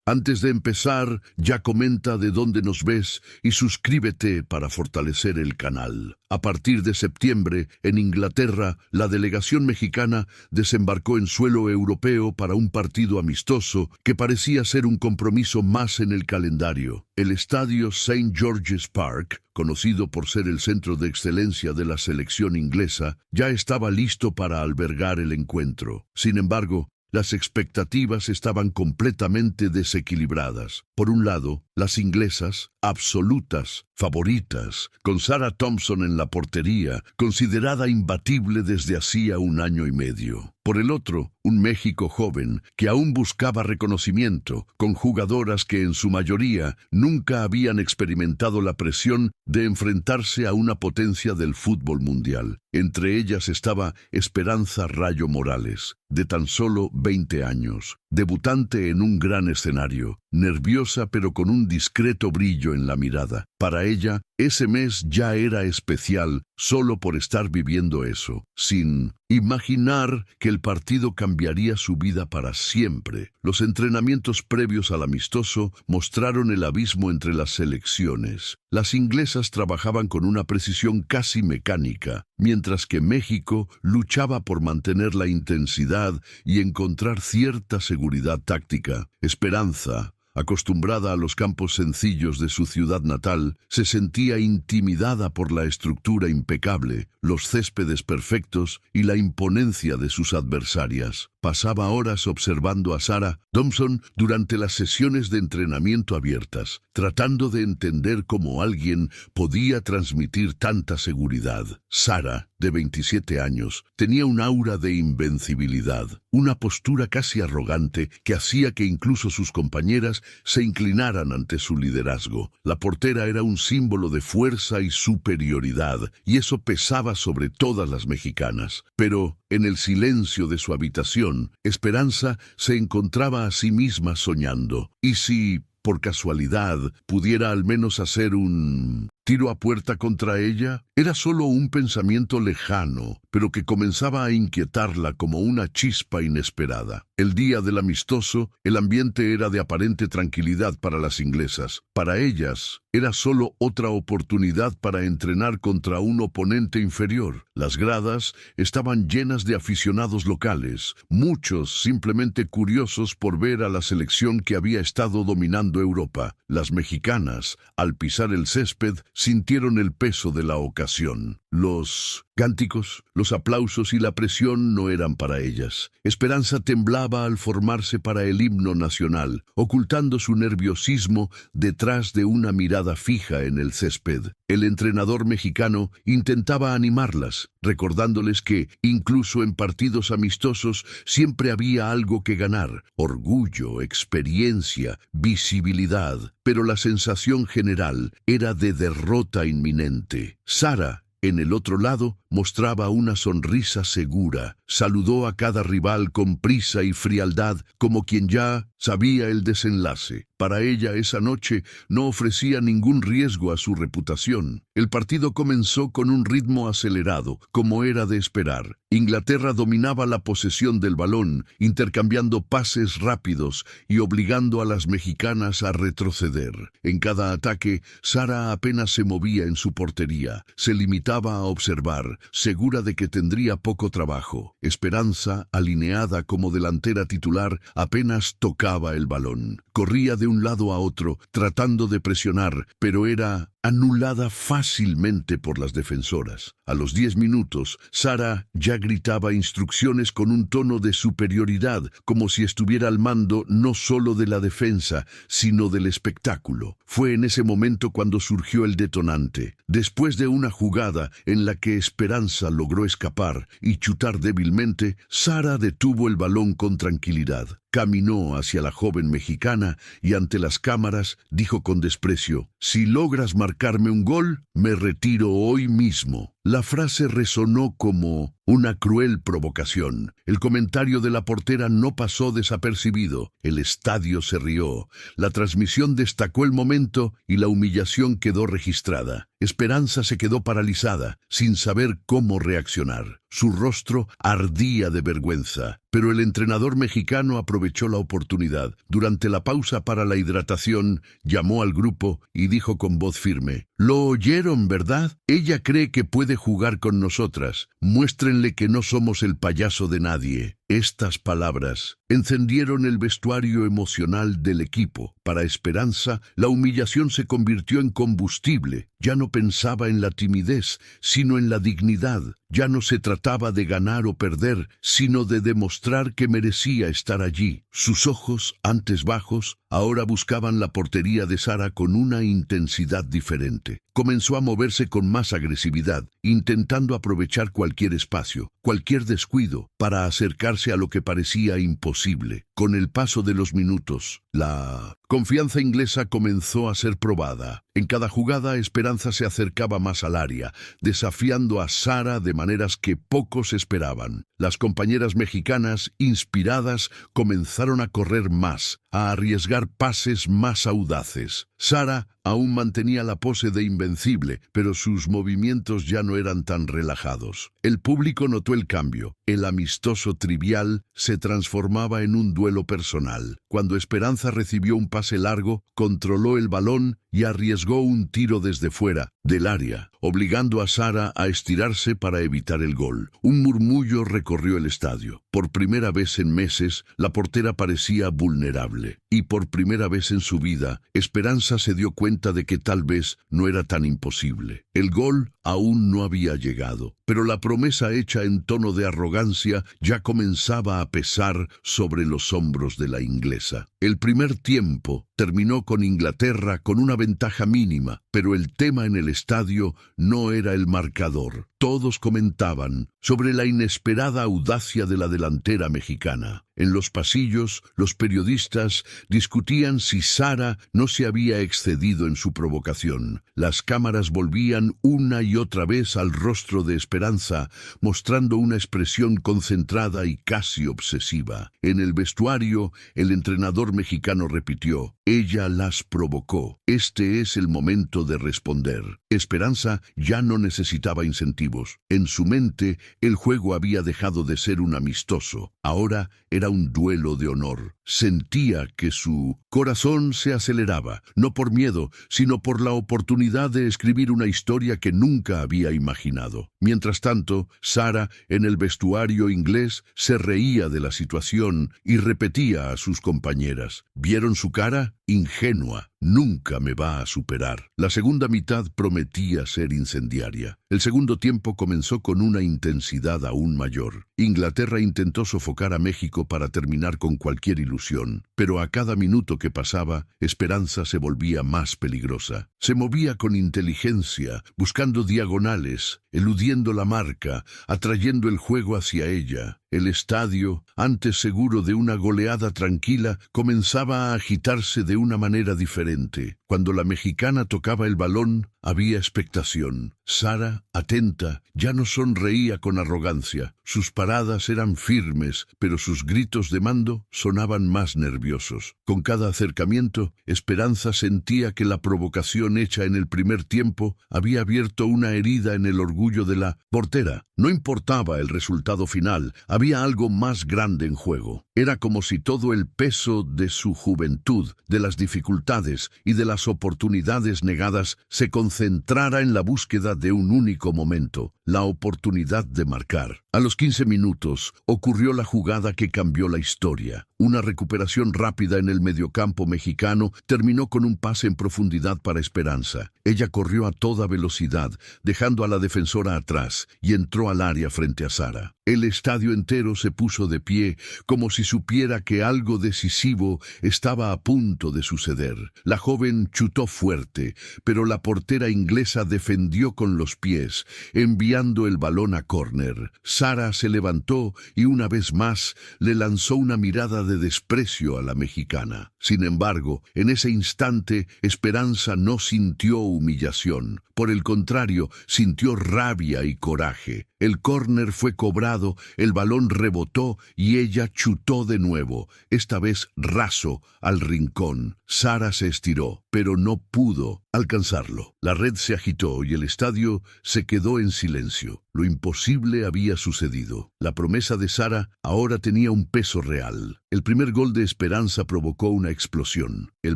Antes de empezar, ya comenta de dónde nos ves y suscríbete para fortalecer el canal. A partir de septiembre, en Inglaterra, la delegación mexicana desembarcó en suelo europeo para un partido amistoso que parecía ser un compromiso más en el calendario. El estadio St. George's Park, conocido por ser el centro de excelencia de la selección inglesa, ya estaba listo para albergar el encuentro. Sin embargo, las expectativas estaban completamente desequilibradas. Por un lado, las inglesas, absolutas, favoritas, con Sarah Thompson en la portería, considerada imbatible desde hacía un año y medio. Por el otro, un México joven que aún buscaba reconocimiento, con jugadoras que en su mayoría nunca habían experimentado la presión de enfrentarse a una potencia del fútbol mundial. Entre ellas estaba Esperanza Rayo Morales, de tan solo 20 años, debutante en un gran escenario, nerviosa pero con un discreto brillo en la mirada. Para ella, ese mes ya era especial solo por estar viviendo eso, sin imaginar que el partido cambiaría su vida para siempre. Los entrenamientos previos al amistoso mostraron el abismo entre las selecciones. Las inglesas trabajaban con una precisión casi mecánica, mientras que México luchaba por mantener la intensidad y encontrar cierta seguridad táctica. Esperanza, acostumbrada a los campos sencillos de su ciudad natal, se sentía intimidada por la estructura impecable, los céspedes perfectos y la imponencia de sus adversarias. Pasaba horas observando a Sarah Thompson durante las sesiones de entrenamiento abiertas, tratando de entender cómo alguien podía transmitir tanta seguridad. Sarah, de 27 años, tenía un aura de invencibilidad, una postura casi arrogante que hacía que incluso sus compañeras se inclinaran ante su liderazgo. La portera era un símbolo de fuerza y superioridad, y eso pesaba sobre todas las mexicanas. Pero, en el silencio de su habitación, Esperanza se encontraba a sí misma soñando. ¿Y si, por casualidad, pudiera al menos hacer un tiro a puerta contra ella? Era solo un pensamiento lejano, pero que comenzaba a inquietarla como una chispa inesperada. El día del amistoso, el ambiente era de aparente tranquilidad para las inglesas. Para ellas, era solo otra oportunidad para entrenar contra un oponente inferior. Las gradas estaban llenas de aficionados locales, muchos simplemente curiosos por ver a la selección que había estado dominando Europa. Las mexicanas, al pisar el césped, sintieron el peso de la ocasión. Los cánticos, los aplausos y la presión no eran para ellas. Esperanza temblaba al formarse para el himno nacional, ocultando su nerviosismo detrás de una mirada fija en el césped. El entrenador mexicano intentaba animarlas, recordándoles que, incluso en partidos amistosos, siempre había algo que ganar: orgullo, experiencia, visibilidad. Pero la sensación general era de derrota inminente. Sarah, en el otro lado, mostraba una sonrisa segura. Saludó a cada rival con prisa y frialdad, como quien ya sabía el desenlace. Para ella, esa noche no ofrecía ningún riesgo a su reputación. El partido comenzó con un ritmo acelerado, como era de esperar. Inglaterra dominaba la posesión del balón, intercambiando pases rápidos y obligando a las mexicanas a retroceder. En cada ataque, Sarah apenas se movía en su portería. Se limitaba a observar, segura de que tendría poco trabajo. Esperanza, alineada como delantera titular, apenas tocaba el balón. Corría de un lado a otro, tratando de presionar, pero era anulada fácilmente por las defensoras. A los 10 minutos, Sarah ya gritaba instrucciones con un tono de superioridad, como si estuviera al mando no solo de la defensa, sino del espectáculo. Fue en ese momento cuando surgió el detonante. Después de una jugada en la que Esperanza logró escapar y chutar débilmente, Sarah detuvo el balón con tranquilidad. Caminó hacia la joven mexicana y ante las cámaras dijo con desprecio: «Si logras marcarme un gol, me retiro hoy mismo». La frase resonó como una cruel provocación. El comentario de la portera no pasó desapercibido. El estadio se rió. La transmisión destacó el momento y la humillación quedó registrada. Esperanza se quedó paralizada, sin saber cómo reaccionar. Su rostro ardía de vergüenza, pero el entrenador mexicano aprovechó la oportunidad. Durante la pausa para la hidratación, llamó al grupo y dijo con voz firme: «Lo oyeron, ¿verdad? Ella cree que puede jugar con nosotras. Muéstrenle que no somos el payaso de nadie». Estas palabras encendieron el vestuario emocional del equipo. Para Esperanza, la humillación se convirtió en combustible. Ya no pensaba en la timidez, sino en la dignidad. Ya no se trataba de ganar o perder, sino de demostrar que merecía estar allí. Sus ojos, antes bajos, ahora buscaban la portería de Sara con una intensidad diferente. Comenzó a moverse con más agresividad, intentando aprovechar cualquier espacio, cualquier descuido, para acercarse a lo que parecía imposible. Con el paso de los minutos, la confianza inglesa comenzó a ser probada. En cada jugada, Esperanza se acercaba más al área, desafiando a Sara de maneras que pocos esperaban. Las compañeras mexicanas, inspiradas, comenzaron a correr más, a arriesgar pases más audaces. Sara aún mantenía la pose de invencible, pero sus movimientos ya no eran tan relajados. El público notó el cambio. El amistoso trivial se transformaba en un duelo personal. Cuando Esperanza recibió un pase largo, controló el balón y arriesgó un tiro desde fuera del área, obligando a Sara a estirarse para evitar el gol. Un murmullo recorrió el estadio. Por primera vez en meses, la portera parecía vulnerable. Y por primera vez en su vida, Esperanza se dio cuenta de que tal vez no era tan imposible. El gol aún no había llegado, pero la promesa hecha en tono de arrogancia ya comenzaba a pesar sobre los hombros de la inglesa. El primer tiempo terminó con Inglaterra con una ventaja mínima, pero el tema en el estadio no era el marcador. Todos comentaban sobre la inesperada audacia de la delantera mexicana. En los pasillos, los periodistas discutían si Sara no se había excedido en su provocación. Las cámaras volvían una y otra vez al rostro de Esperanza, mostrando una expresión concentrada y casi obsesiva. En el vestuario, el entrenador mexicano repitió: «Ella las provocó. Este es el momento de responder». Esperanza ya no necesitaba incentivos. En su mente, el juego había dejado de ser un amistoso. Ahora era un duelo de honor. Sentía que su corazón se aceleraba, no por miedo, sino por la oportunidad de escribir una historia que nunca había imaginado. Mientras tanto, Sara, en el vestuario inglés, se reía de la situación y repetía a sus compañeras: «¿Vieron su cara? Ingenua. Nunca me va a superar». La segunda mitad prometía ser incendiaria. El segundo tiempo comenzó con una intensidad aún mayor. Inglaterra intentó sofocar a México para terminar con cualquier ilusión, pero a cada minuto que pasaba, Esperanza se volvía más peligrosa. Se movía con inteligencia, buscando diagonales, eludiendo la marca, atrayendo el juego hacia ella. El estadio, antes seguro de una goleada tranquila, comenzaba a agitarse de una manera diferente. Cuando la mexicana tocaba el balón, había expectación. Sara, atenta, ya no sonreía con arrogancia. Sus paradas eran firmes, pero sus gritos de mando sonaban más nerviosos. Con cada acercamiento, Esperanza sentía que la provocación hecha en el primer tiempo había abierto una herida en el orgullo de la portera. No importaba el resultado final, había algo más grande en juego. Era como si todo el peso de su juventud, de las dificultades y de las oportunidades negadas se concentrara en la búsqueda de un único momento, la oportunidad de marcar. A los 15 minutos ocurrió la jugada que cambió la historia. Una recuperación rápida en el mediocampo mexicano terminó con un pase en profundidad para Esperanza. Ella corrió a toda velocidad, dejando a la defensora atrás, y entró al área frente a Sara. El estadio entero se puso de pie, como si supiera que algo decisivo estaba a punto de suceder. La joven chutó fuerte, pero la portera inglesa defendió con los pies, enviando el balón a córner. Sara se levantó y una vez más le lanzó una mirada de desprecio a la mexicana. Sin embargo, en ese instante, Esperanza no sintió humillación. Por el contrario, sintió rabia y coraje. El córner fue cobrado, el balón rebotó y ella chutó de nuevo, esta vez raso, al rincón. Sara se estiró, pero no pudo alcanzarlo. La red se agitó y el estadio se quedó en silencio. Lo imposible había sucedido. La promesa de Sara ahora tenía un peso real. El primer gol de Esperanza provocó una explosión. El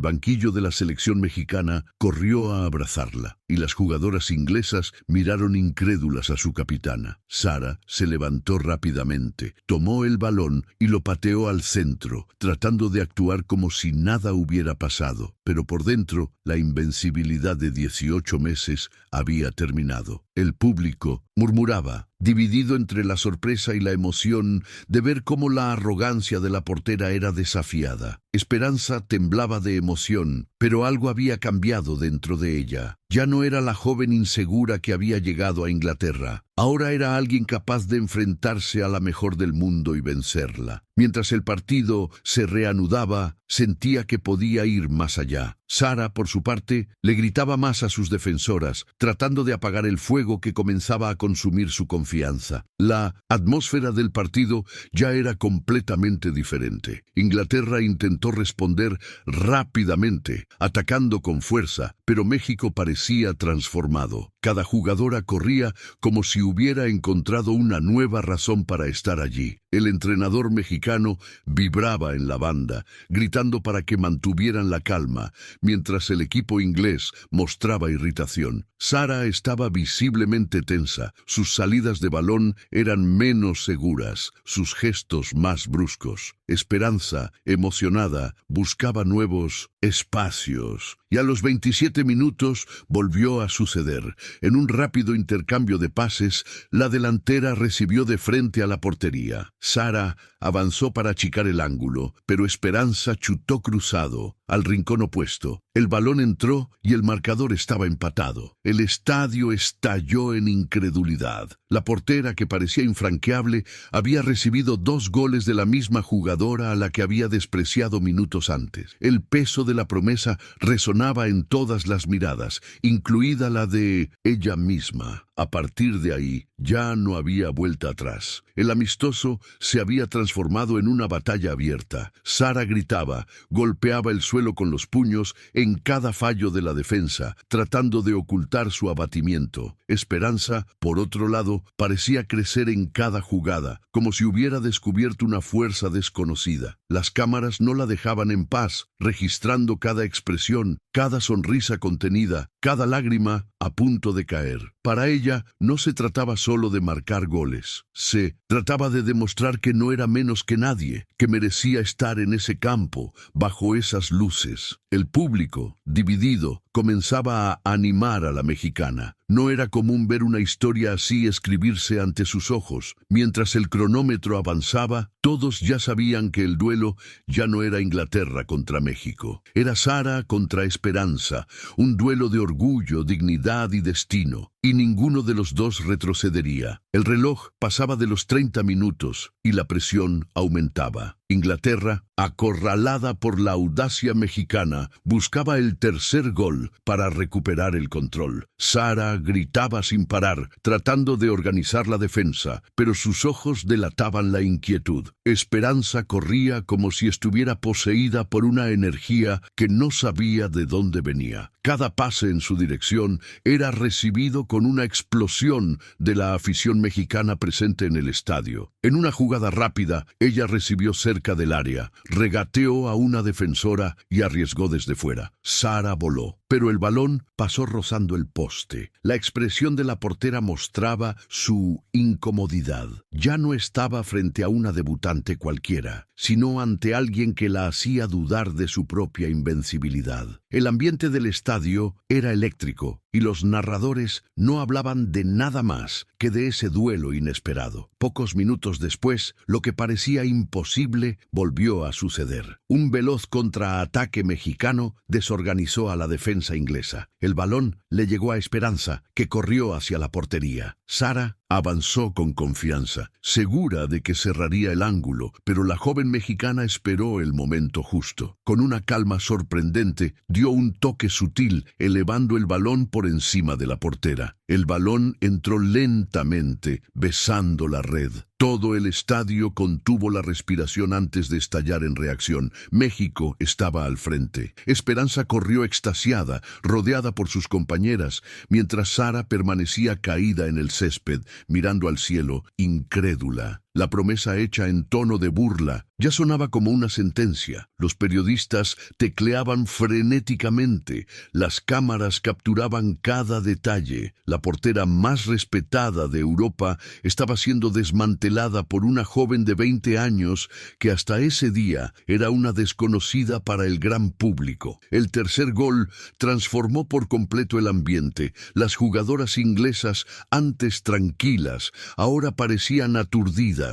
banquillo de la selección mexicana corrió a abrazarla, y las jugadoras inglesas miraron incrédulas a su capitana. Sara se levantó rápidamente, tomó el balón y lo pateó al centro, tratando de actuar como si nada hubiera pasado. Pero por dentro, la invencibilidad de 18 meses había terminado. El público murmuraba, dividido entre la sorpresa y la emoción de ver cómo la arrogancia de la portera era desafiada. Esperanza temblaba de emoción, pero algo había cambiado dentro de ella. Ya no era la joven insegura que había llegado a Inglaterra. Ahora era alguien capaz de enfrentarse a la mejor del mundo y vencerla. Mientras el partido se reanudaba, sentía que podía ir más allá. Sara, por su parte, le gritaba más a sus defensoras, tratando de apagar el fuego que comenzaba a consumir su confianza. La atmósfera del partido ya era completamente diferente. Inglaterra intentó responder rápidamente, atacando con fuerza, pero México parecía transformado. Cada jugadora corría como si hubiera encontrado una nueva razón para estar allí. El entrenador mexicano vibraba en la banda, gritando para que mantuvieran la calma, mientras el equipo inglés mostraba irritación. Sara estaba visiblemente tensa, sus salidas de balón eran menos seguras, sus gestos más bruscos. Esperanza, emocionada, buscaba nuevos espacios. Y a los 27 minutos volvió a suceder. En un rápido intercambio de pases, la delantera recibió de frente a la portería. Sara avanzó para achicar el ángulo, pero Esperanza chutó cruzado, al rincón opuesto. El balón entró y el marcador estaba empatado. El estadio estalló en incredulidad. La portera, que parecía infranqueable, había recibido 2 goles de la misma jugadora a la que había despreciado minutos antes. El peso de la promesa resonaba en todas las miradas, incluida la de ella misma. A partir de ahí, ya no había vuelta atrás. El amistoso se había transformado en una batalla abierta. Sara gritaba, golpeaba el suelo con los puños en cada fallo de la defensa, tratando de ocultar su abatimiento. Esperanza, por otro lado, parecía crecer en cada jugada, como si hubiera descubierto una fuerza desconocida. Las cámaras no la dejaban en paz, registrando cada expresión, cada sonrisa contenida, cada lágrima a punto de caer. Para ella no se trataba solo de marcar goles. Se trataba de demostrar que no era menos que nadie, que merecía estar en ese campo, bajo esas luces. El público, dividido, comenzaba a animar a la mexicana. No era común ver una historia así escribirse ante sus ojos. Mientras el cronómetro avanzaba, todos ya sabían que el duelo ya no era Inglaterra contra México. Era Sara contra Esperanza, un duelo de orgullo, dignidad y destino. Y ninguno de los dos retrocedería. El reloj pasaba de los 30 minutos y la presión aumentaba. Inglaterra, acorralada por la audacia mexicana, buscaba el tercer gol para recuperar el control. Sara gritaba sin parar, tratando de organizar la defensa, pero sus ojos delataban la inquietud. Esperanza corría como si estuviera poseída por una energía que no sabía de dónde venía. Cada pase en su dirección era recibido con una explosión de la afición mexicana presente en el estadio. En una jugada rápida, ella recibió cerca del área, regateó a una defensora y arriesgó desde fuera. Sara voló, pero el balón pasó rozando el poste. La expresión de la portera mostraba su incomodidad. Ya no estaba frente a una debutante cualquiera, sino ante alguien que la hacía dudar de su propia invencibilidad. El ambiente del estadio era eléctrico y los narradores no hablaban de nada más que de ese duelo inesperado. Pocos minutos después, lo que parecía imposible volvió a suceder. Un veloz contraataque mexicano desorganizó a la defensa inglesa. El balón le llegó a Esperanza, que corrió hacia la portería. Sara avanzó con confianza, segura de que cerraría el ángulo, pero la joven mexicana esperó el momento justo. Con una calma sorprendente, dio un toque sutil, elevando el balón por encima de la portera. El balón entró lentamente, besando la red. Todo el estadio contuvo la respiración antes de estallar en reacción. México estaba al frente. Esperanza corrió extasiada, rodeada por sus compañeras, mientras Sara permanecía caída en el césped, mirando al cielo, incrédula. La promesa hecha en tono de burla ya sonaba como una sentencia. Los periodistas tecleaban frenéticamente. Las cámaras capturaban cada detalle. La portera más respetada de Europa estaba siendo desmantelada por una joven de 20 años que hasta ese día era una desconocida para el gran público. El tercer gol transformó por completo el ambiente. Las jugadoras inglesas, antes tranquilas, ahora parecían aturdidas.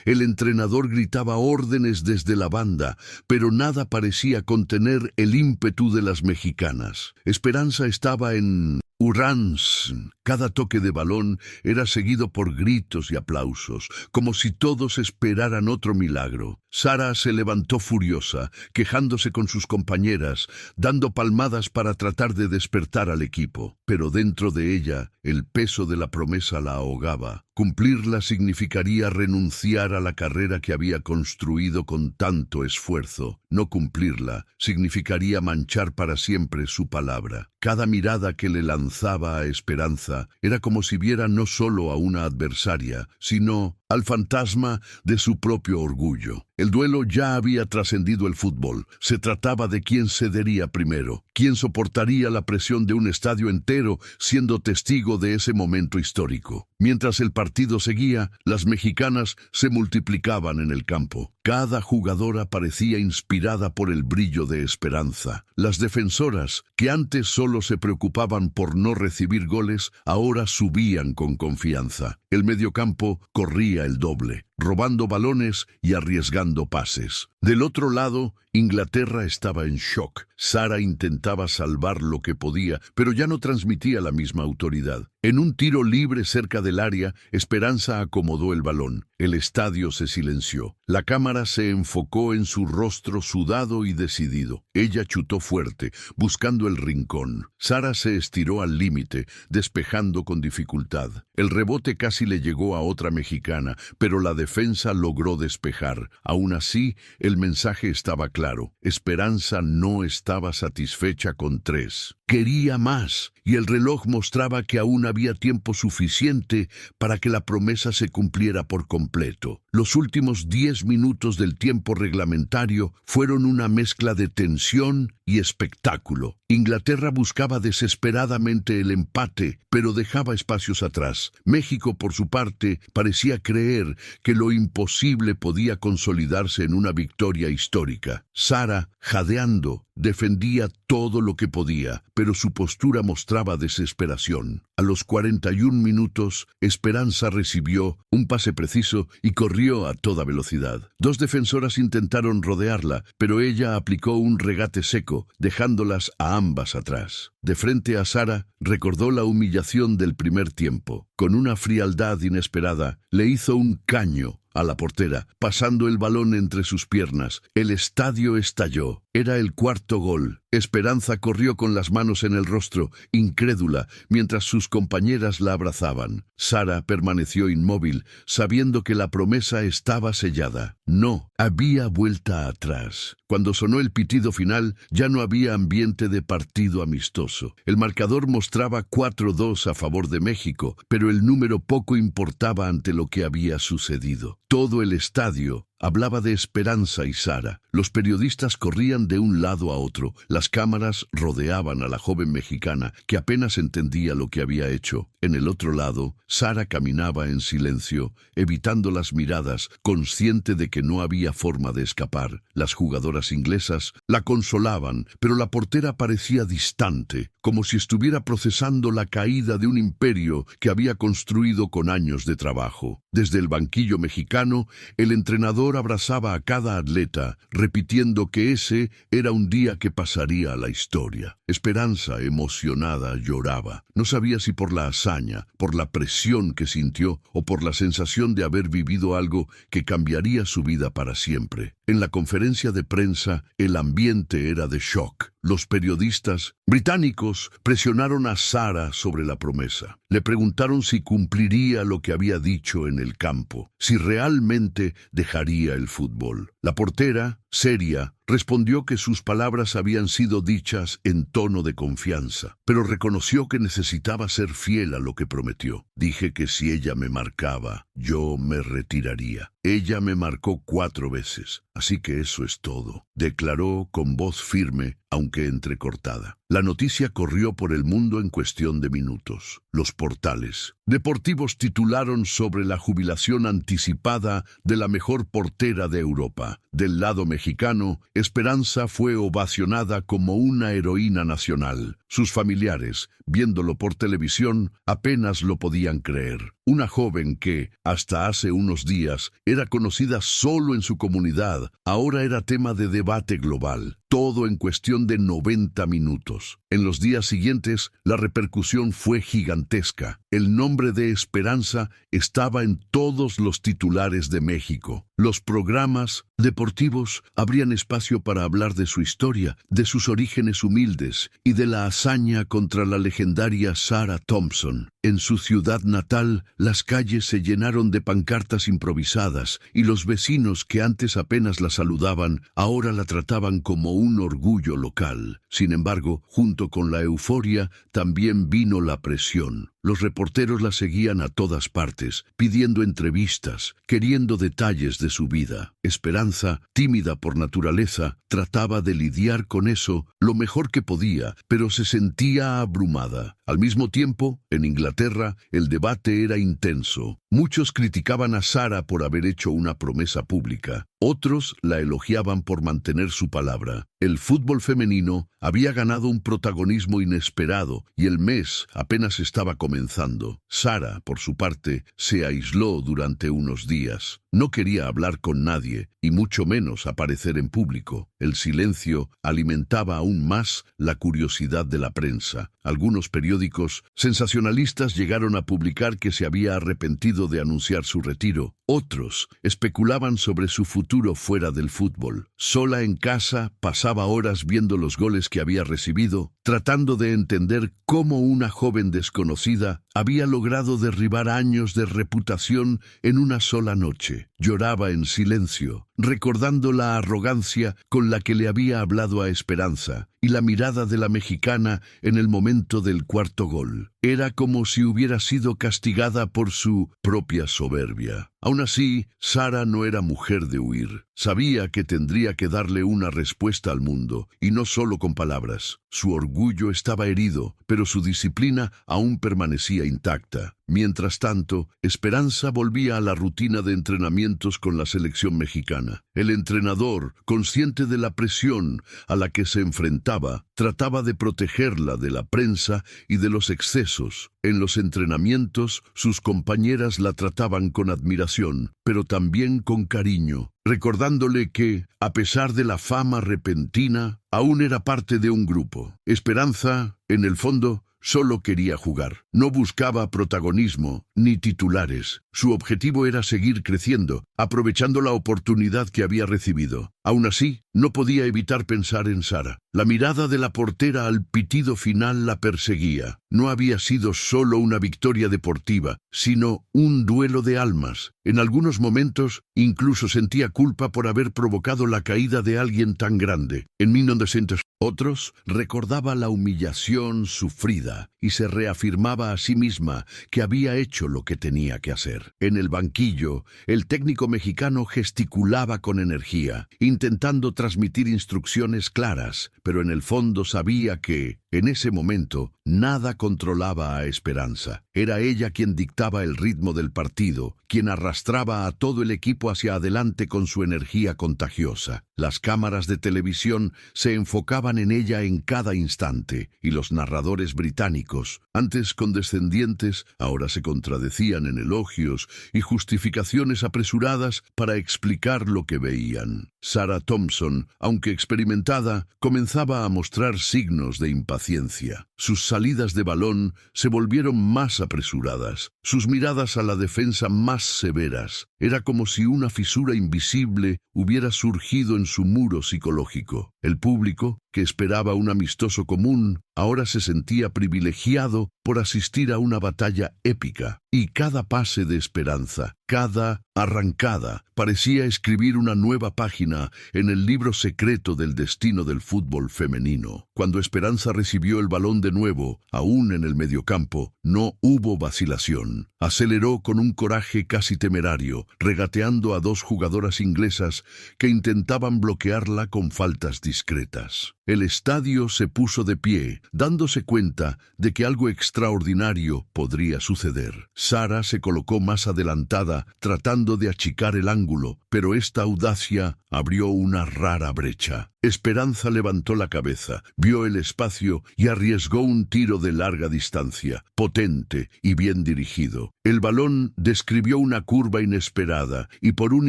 El entrenador gritaba órdenes desde la banda, pero nada parecía contener el ímpetu de las mexicanas. Esperanza estaba en Urans. Cada toque de balón era seguido por gritos y aplausos, como si todos esperaran otro milagro. Sara se levantó furiosa, quejándose con sus compañeras, dando palmadas para tratar de despertar al equipo. Pero dentro de ella, el peso de la promesa la ahogaba. Cumplirla significaría renunciar a la carrera que había construido con tanto esfuerzo. No cumplirla significaría manchar para siempre su palabra. Cada mirada que le lanzaba a Esperanza era como si viera no solo a una adversaria, sino al fantasma de su propio orgullo. El duelo ya había trascendido el fútbol. Se trataba de quién cedería primero, quién soportaría la presión de un estadio entero siendo testigo de ese momento histórico. Mientras el partido seguía, las mexicanas se multiplicaban en el campo. Cada jugadora parecía inspirada por el brillo de Esperanza. Las defensoras, que antes solo se preocupaban por no recibir goles, ahora subían con confianza. El mediocampo corría el doble, robando balones y arriesgando pases. Del otro lado, Inglaterra estaba en shock. Sara intentaba salvar lo que podía, pero ya no transmitía la misma autoridad. En un tiro libre cerca del área, Esperanza acomodó el balón. El estadio se silenció. La cámara se enfocó en su rostro sudado y decidido. Ella chutó fuerte, buscando el rincón. Sara se estiró al límite, despejando con dificultad. El rebote casi le llegó a otra mexicana, pero la defensa logró despejar. Aún así, el mensaje estaba claro. Esperanza no estaba satisfecha con 3. Quería más, y el reloj mostraba que aún había tiempo suficiente para que la promesa se cumpliera por completo. Los últimos 10 minutos del tiempo reglamentario fueron una mezcla de tensión y espectáculo. Inglaterra buscaba desesperadamente el empate, pero dejaba espacios atrás. México, por su parte, parecía creer que lo imposible podía consolidarse en una victoria histórica. Sara, jadeando, defendía todo lo que podía, pero su postura mostraba desesperación. A los 41 minutos, Esperanza recibió un pase preciso y corrió a toda velocidad. 2 defensoras intentaron rodearla, pero ella aplicó un regate seco, dejándolas a ambas atrás. De frente a Sara, recordó la humillación del primer tiempo. Con una frialdad inesperada, le hizo un caño a la portera, pasando el balón entre sus piernas. El estadio estalló. Era el 4º gol. Esperanza corrió con las manos en el rostro, incrédula, mientras sus compañeras la abrazaban. Sara permaneció inmóvil, sabiendo que la promesa estaba sellada. No había vuelta atrás. Cuando sonó el pitido final, ya no había ambiente de partido amistoso. El marcador mostraba 4-2 a favor de México, pero el número poco importaba ante lo que había sucedido. Todo el estadio Hablaba de Esperanza y Sara. Los periodistas corrían de un lado a otro. Las cámaras rodeaban a la joven mexicana, que apenas entendía lo que había hecho. En el otro lado, Sara caminaba en silencio, evitando las miradas, consciente de que no había forma de escapar. Las jugadoras inglesas la consolaban, pero la portera parecía distante, como si estuviera procesando la caída de un imperio que había construido con años de trabajo. Desde el banquillo mexicano, el entrenador abrazaba a cada atleta, repitiendo que ese era un día que pasaría a la historia. Esperanza, emocionada, lloraba. No sabía si por la hazaña, por la presión que sintió o por la sensación de haber vivido algo que cambiaría su vida para siempre. En la conferencia de prensa, el ambiente era de shock. Los periodistas británicos presionaron a Sara sobre la promesa. Le preguntaron si cumpliría lo que había dicho en el campo, si realmente dejaría el fútbol. La portera, seria, respondió que sus palabras habían sido dichas en tono de confianza, pero reconoció que necesitaba ser fiel a lo que prometió. Dije que si ella me marcaba, yo me retiraría. Ella me marcó 4 veces, así que eso es todo, declaró con voz firme, aunque entrecortada. La noticia corrió por el mundo en cuestión de minutos. Los portales deportivos titularon sobre la jubilación anticipada de la mejor portera de Europa. Del lado mexicano, Esperanza fue ovacionada como una heroína nacional. Sus familiares, viéndolo por televisión, apenas lo podían creer. Una joven que, hasta hace unos días, era conocida solo en su comunidad, ahora era tema de debate global. Todo en cuestión de 90 minutos. En los días siguientes, la repercusión fue gigantesca. El nombre de Esperanza estaba en todos los titulares de México. Los programas deportivos abrían espacio para hablar de su historia, de sus orígenes humildes y de la hazaña contra la legendaria Sarah Thompson. En su ciudad natal, las calles se llenaron de pancartas improvisadas y los vecinos que antes apenas la saludaban, ahora la trataban como un orgullo local. Sin embargo, junto con la euforia, también vino la presión. Los reporteros la seguían a todas partes, pidiendo entrevistas, queriendo detalles de su vida. Esperanza, tímida por naturaleza, trataba de lidiar con eso lo mejor que podía, pero se sentía abrumada. Al mismo tiempo, en Inglaterra, el debate era intenso. Muchos criticaban a Sara por haber hecho una promesa pública. Otros la elogiaban por mantener su palabra. El fútbol femenino había ganado un protagonismo inesperado y el mes apenas estaba comenzando. Sara, por su parte, se aisló durante unos días. No quería hablar con nadie y mucho menos aparecer en público. El silencio alimentaba aún más la curiosidad de la prensa. Algunos periódicos sensacionalistas llegaron a publicar que se había arrepentido de anunciar su retiro. Otros especulaban sobre su futuro fuera del fútbol. Sola en casa, pasaba horas viendo los goles que había recibido, tratando de entender cómo una joven desconocida había logrado derribar años de reputación en una sola noche. Lloraba en silencio, recordando la arrogancia con la que le había hablado a Esperanza y la mirada de la mexicana en el momento del 4º gol. Era como si hubiera sido castigada por su propia soberbia. Aún así, Sara no era mujer de huir. Sabía que tendría que darle una respuesta al mundo, y no solo con palabras. Su orgullo estaba herido, pero su disciplina aún permanecía intacta. Mientras tanto, Esperanza volvía a la rutina de entrenamientos con la selección mexicana. El entrenador, consciente de la presión a la que se enfrentaba, trataba de protegerla de la prensa y de los excesos. En los entrenamientos, sus compañeras la trataban con admiración, pero también con cariño, recordándole que, a pesar de la fama repentina, aún era parte de un grupo. Esperanza, en el fondo, solo quería jugar. No buscaba protagonismo ni titulares. Su objetivo era seguir creciendo, aprovechando la oportunidad que había recibido. Aún así, no podía evitar pensar en Sara. La mirada de la portera al pitido final la perseguía. No había sido solo una victoria deportiva, sino un duelo de almas. En algunos momentos, incluso sentía culpa por haber provocado la caída de alguien tan grande. En 1900, otros recordaba la humillación sufrida y se reafirmaba a sí misma que había hecho lo que tenía que hacer. En el banquillo, el técnico mexicano gesticulaba con energía, intentando transmitir instrucciones claras, pero en el fondo sabía que, en ese momento, nada controlaba a Esperanza. Era ella quien dictaba el ritmo del partido, quien arrastraba a todo el equipo hacia adelante con su energía contagiosa. Las cámaras de televisión se enfocaban en ella en cada instante, y los narradores británicos, antes condescendientes, ahora se contradecían en elogios y justificaciones apresuradas para explicar lo que veían. Sarah Thompson, aunque experimentada, comenzaba a mostrar signos de impaciencia. Sus salidas de balón se volvieron más apresuradas, sus miradas a la defensa más severas. Era como si una fisura invisible hubiera surgido en su muro psicológico. El público, que esperaba un amistoso común, ahora se sentía privilegiado por asistir a una batalla épica, y cada pase de Esperanza, cada arrancada, parecía escribir una nueva página en el libro secreto del destino del fútbol femenino. Cuando Esperanza recibió el balón de nuevo, aún en el mediocampo, no hubo vacilación. Aceleró con un coraje casi temerario, regateando a dos jugadoras inglesas que intentaban bloquearla con faltas discretas. El estadio se puso de pie, dándose cuenta de que algo extraordinario podría suceder. Sara se colocó más adelantada, tratando de achicar el ángulo, pero esta audacia abrió una rara brecha. Esperanza levantó la cabeza, vio el espacio y arriesgó un tiro de larga distancia, potente y bien dirigido. El balón describió una curva inesperada y por un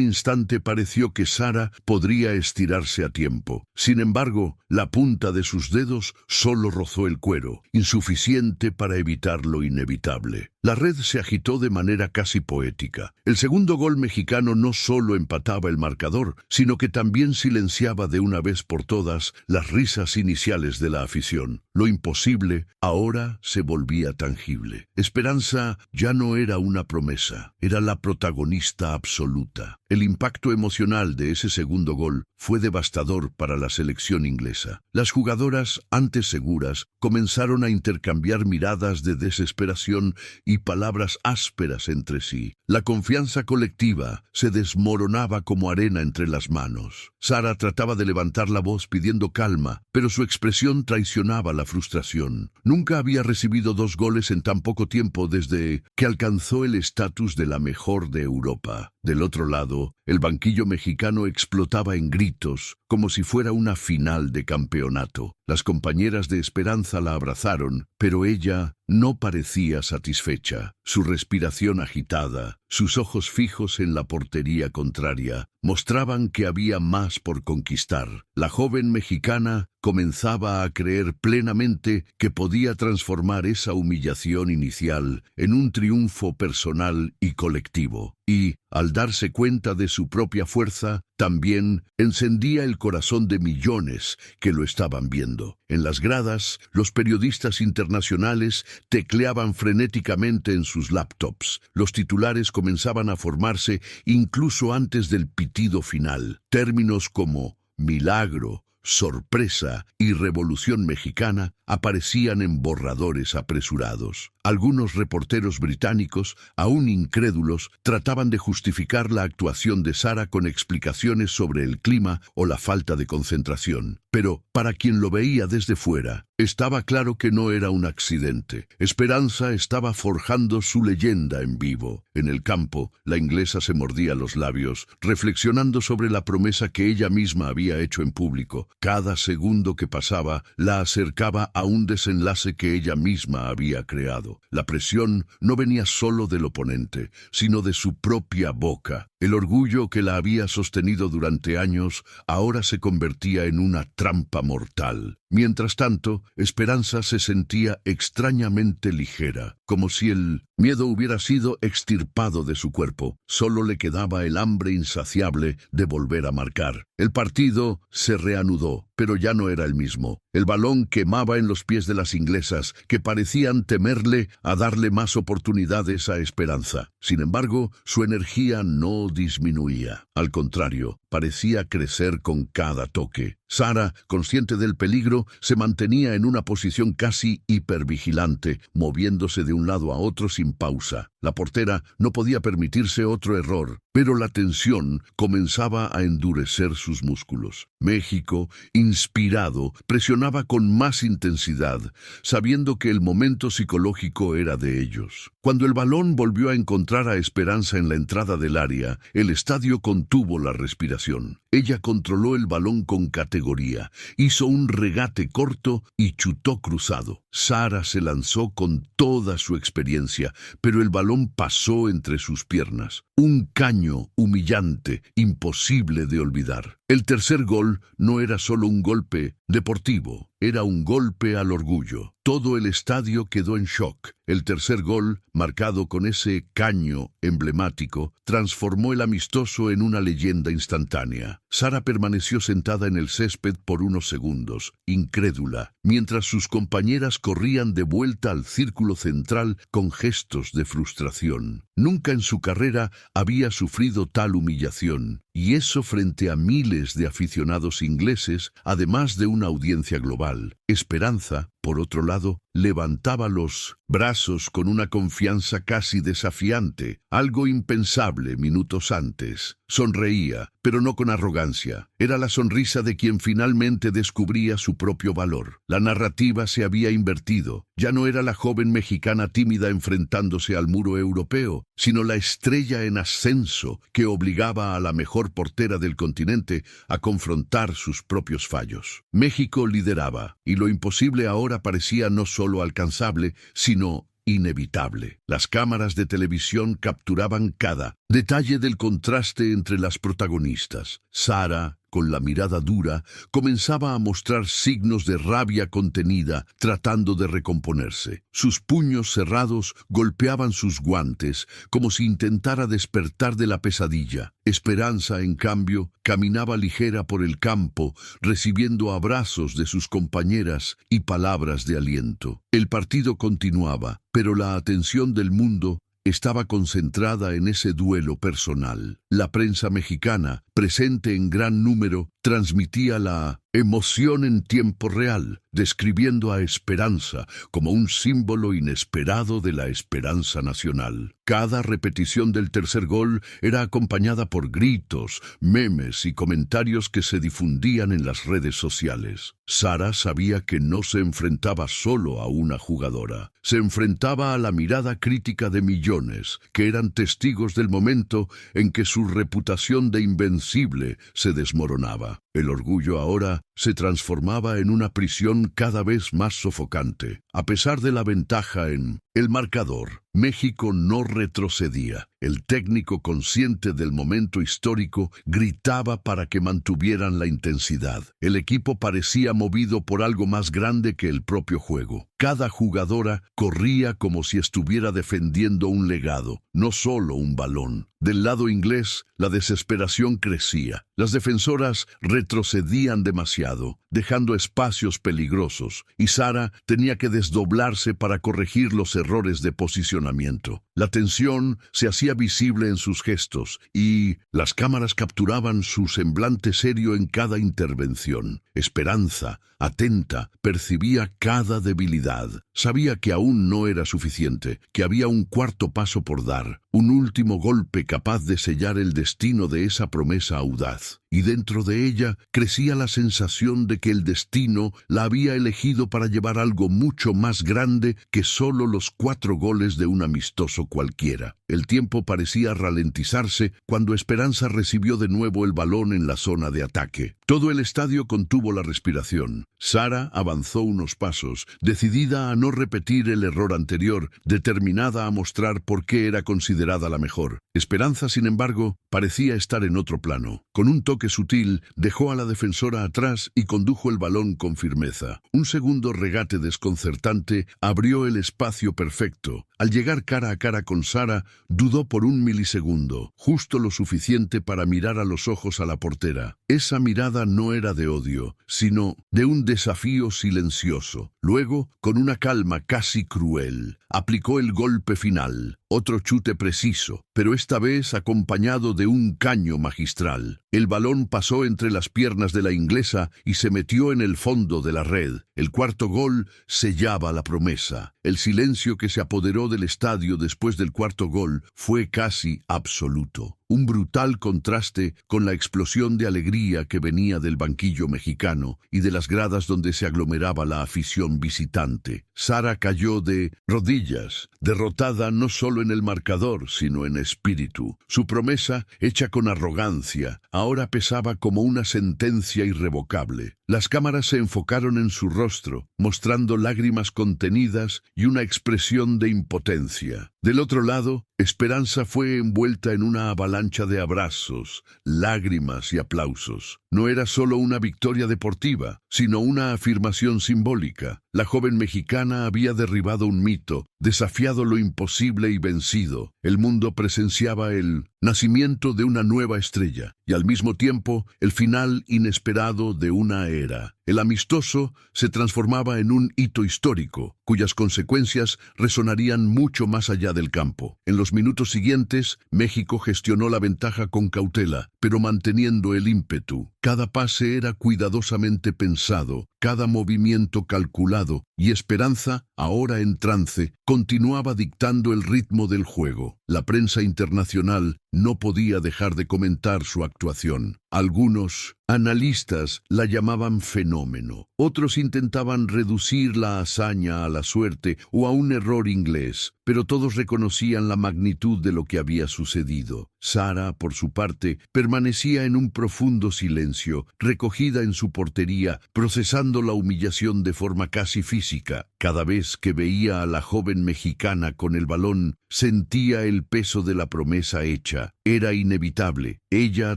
instante pareció que Sara podría estirarse a tiempo. Sin embargo, la punta de sus dedos solo rozó el cuero, insuficiente para evitar lo inevitable. La red se agitó de manera casi poética. El segundo gol mexicano no solo empataba el marcador, sino que también silenciaba de una vez por todas las risas iniciales de la afición. Lo imposible ahora se volvía tangible. Esperanza ya no era una promesa, era la protagonista absoluta. El impacto emocional de ese segundo gol fue devastador para la selección inglesa. Las jugadoras, antes seguras, comenzaron a intercambiar miradas de desesperación y palabras ásperas entre sí. La confianza colectiva se desmoronaba como arena entre las manos. Sara trataba de levantar la voz pidiendo calma, pero su expresión traicionaba la frustración. Nunca había recibido 2 goles en tan poco tiempo desde que alcanzó el estatus de la mejor de Europa. Del otro lado, el banquillo mexicano explotaba en gritos, como si fuera una final de campeonato. Las compañeras de Esperanza la abrazaron, pero ella no parecía satisfecha. Su respiración agitada, sus ojos fijos en la portería contraria, mostraban que había más por conquistar. La joven mexicana comenzaba a creer plenamente que podía transformar esa humillación inicial en un triunfo personal y colectivo. Y, al darse cuenta de su propia fuerza, también encendía el corazón de millones que lo estaban viendo. En las gradas, los periodistas internacionales tecleaban frenéticamente en sus laptops. Los titulares comenzaban a formarse incluso antes del pitido final. Términos como milagro, sorpresa y revolución mexicana aparecían en borradores apresurados. Algunos reporteros británicos, aún incrédulos, trataban de justificar la actuación de Sara con explicaciones sobre el clima o la falta de concentración. Pero, para quien lo veía desde fuera, estaba claro que no era un accidente. Esperanza estaba forjando su leyenda en vivo. En el campo, la inglesa se mordía los labios, reflexionando sobre la promesa que ella misma había hecho en público. Cada segundo que pasaba la acercaba a un desenlace que ella misma había creado. La presión no venía solo del oponente, sino de su propia boca. El orgullo que la había sostenido durante años ahora se convertía en una trampa mortal. Mientras tanto, Esperanza se sentía extrañamente ligera, como si el miedo hubiera sido extirpado de su cuerpo. Solo le quedaba el hambre insaciable de volver a marcar. El partido se reanudó, pero ya no era el mismo. El balón quemaba en los pies de las inglesas, que parecían temerle a darle más oportunidades a Esperanza. Sin embargo, su energía no disminuía. Al contrario, parecía crecer con cada toque. Sara, consciente del peligro, se mantenía en una posición casi hipervigilante, moviéndose de un lado a otro sin pausa. La portera no podía permitirse otro error, pero la tensión comenzaba a endurecer sus músculos. México, inspirado, presionaba con más intensidad, sabiendo que el momento psicológico era de ellos. Cuando el balón volvió a encontrar a Esperanza en la entrada del área, el estadio contuvo la respiración. Ella controló el balón con categoría, hizo un regate corto y chutó cruzado. Sara se lanzó con toda su experiencia, pero el balón pasó entre sus piernas. Un caño humillante, imposible de olvidar. El tercer gol no era solo un golpe deportivo, era un golpe al orgullo. Todo el estadio quedó en shock. El tercer gol, marcado con ese caño emblemático, transformó el amistoso en una leyenda instantánea. Sara permaneció sentada en el césped por unos segundos, incrédula, mientras sus compañeras corrían de vuelta al círculo central con gestos de frustración. Nunca en su carrera había sufrido tal humillación, y eso frente a miles de aficionados ingleses, además de una audiencia global. Esperanza, por otro lado, levantaba los brazos con una confianza casi desafiante, algo impensable minutos antes. Sonreía, pero no con arrogancia. Era la sonrisa de quien finalmente descubría su propio valor. La narrativa se había invertido. Ya no era la joven mexicana tímida enfrentándose al muro europeo, sino la estrella en ascenso que obligaba a la mejor portera del continente a confrontar sus propios fallos. México lideraba, y lo imposible ahora parecía no solo alcanzable, sino inevitable. Las cámaras de televisión capturaban cada detalle del contraste entre las protagonistas. Sara, con la mirada dura, comenzaba a mostrar signos de rabia contenida, tratando de recomponerse. Sus puños cerrados golpeaban sus guantes, como si intentara despertar de la pesadilla. Esperanza, en cambio, caminaba ligera por el campo, recibiendo abrazos de sus compañeras y palabras de aliento. El partido continuaba, pero la atención del mundo estaba concentrada en ese duelo personal. La prensa mexicana, presente en gran número, transmitía la emoción en tiempo real, describiendo a Esperanza como un símbolo inesperado de la esperanza nacional. Cada repetición del tercer gol era acompañada por gritos, memes y comentarios que se difundían en las redes sociales. Sara sabía que no se enfrentaba solo a una jugadora. Se enfrentaba a la mirada crítica de millones, que eran testigos del momento en que su reputación de invencible se desmoronaba. El orgullo ahora se transformaba en una prisión cada vez más sofocante. A pesar de la ventaja en el marcador, México no retrocedía. El técnico, consciente del momento histórico, gritaba para que mantuvieran la intensidad. El equipo parecía movido por algo más grande que el propio juego. Cada jugadora corría como si estuviera defendiendo un legado, no solo un balón. Del lado inglés, la desesperación crecía. Las defensoras retrocedían demasiado, dejando espacios peligrosos, y Sara tenía que desdoblarse para corregir los errores de posicionamiento. La tensión se hacía visible en sus gestos, y las cámaras capturaban su semblante serio en cada intervención. Esperanza, atenta, percibía cada debilidad. Sabía que aún no era suficiente, que había un cuarto paso por dar, un último golpe capaz de sellar el destino de esa promesa audaz. Y dentro de ella crecía la sensación de que el destino la había elegido para llevar algo mucho más grande que solo los 4 goles de un amistoso cualquiera. El tiempo parecía ralentizarse cuando Esperanza recibió de nuevo el balón en la zona de ataque. Todo el estadio contuvo la respiración. Sara avanzó unos pasos, decidida a no repetir el error anterior, determinada a mostrar por qué era considerada la mejor. Esperanza, sin embargo, parecía estar en otro plano. Con un toque sutil, dejó a la defensora atrás y condujo el balón con firmeza. Un segundo regate desconcertante abrió el espacio perfecto. Al llegar cara a cara con Sara, dudó por un milisegundo, justo lo suficiente para mirar a los ojos a la portera. Esa mirada no era de odio, sino de un desafío silencioso. Luego, con una calma casi cruel, aplicó el golpe final. Otro chute preciso, pero esta vez acompañado de un caño magistral. El balón pasó entre las piernas de la inglesa y se metió en el fondo de la red. El cuarto gol sellaba la promesa. El silencio que se apoderó del estadio después del cuarto gol fue casi absoluto. Un brutal contraste con la explosión de alegría que venía del banquillo mexicano y de las gradas donde se aglomeraba la afición visitante. Sara cayó de rodillas, derrotada no solo en el marcador, sino en espíritu. Su promesa, hecha con arrogancia, ahora pesaba como una sentencia irrevocable. Las cámaras se enfocaron en su rostro, mostrando lágrimas contenidas y una expresión de impotencia. Del otro lado, Esperanza fue envuelta en una avalancha de abrazos, lágrimas y aplausos. No era solo una victoria deportiva, sino una afirmación simbólica. La joven mexicana había derribado un mito, desafiado lo imposible y vencido. El mundo presenciaba el nacimiento de una nueva estrella y al mismo tiempo el final inesperado de una era. El amistoso se transformaba en un hito histórico, cuyas consecuencias resonarían mucho más allá del campo. En los minutos siguientes, México gestionó la ventaja con cautela, pero manteniendo el ímpetu. Cada pase era cuidadosamente pensado, cada movimiento calculado, y Esperanza, ahora en trance, continuaba dictando el ritmo del juego. La prensa internacional no podía dejar de comentar su actuación. Algunos analistas la llamaban fenómeno. Otros intentaban reducir la hazaña a la suerte o a un error inglés, pero todos reconocían la magnitud de lo que había sucedido. Sara, por su parte, permanecía en un profundo silencio, recogida en su portería, procesando la humillación de forma casi física. Cada vez que veía a la joven mexicana con el balón, sentía el peso de la promesa hecha. Era inevitable. Ella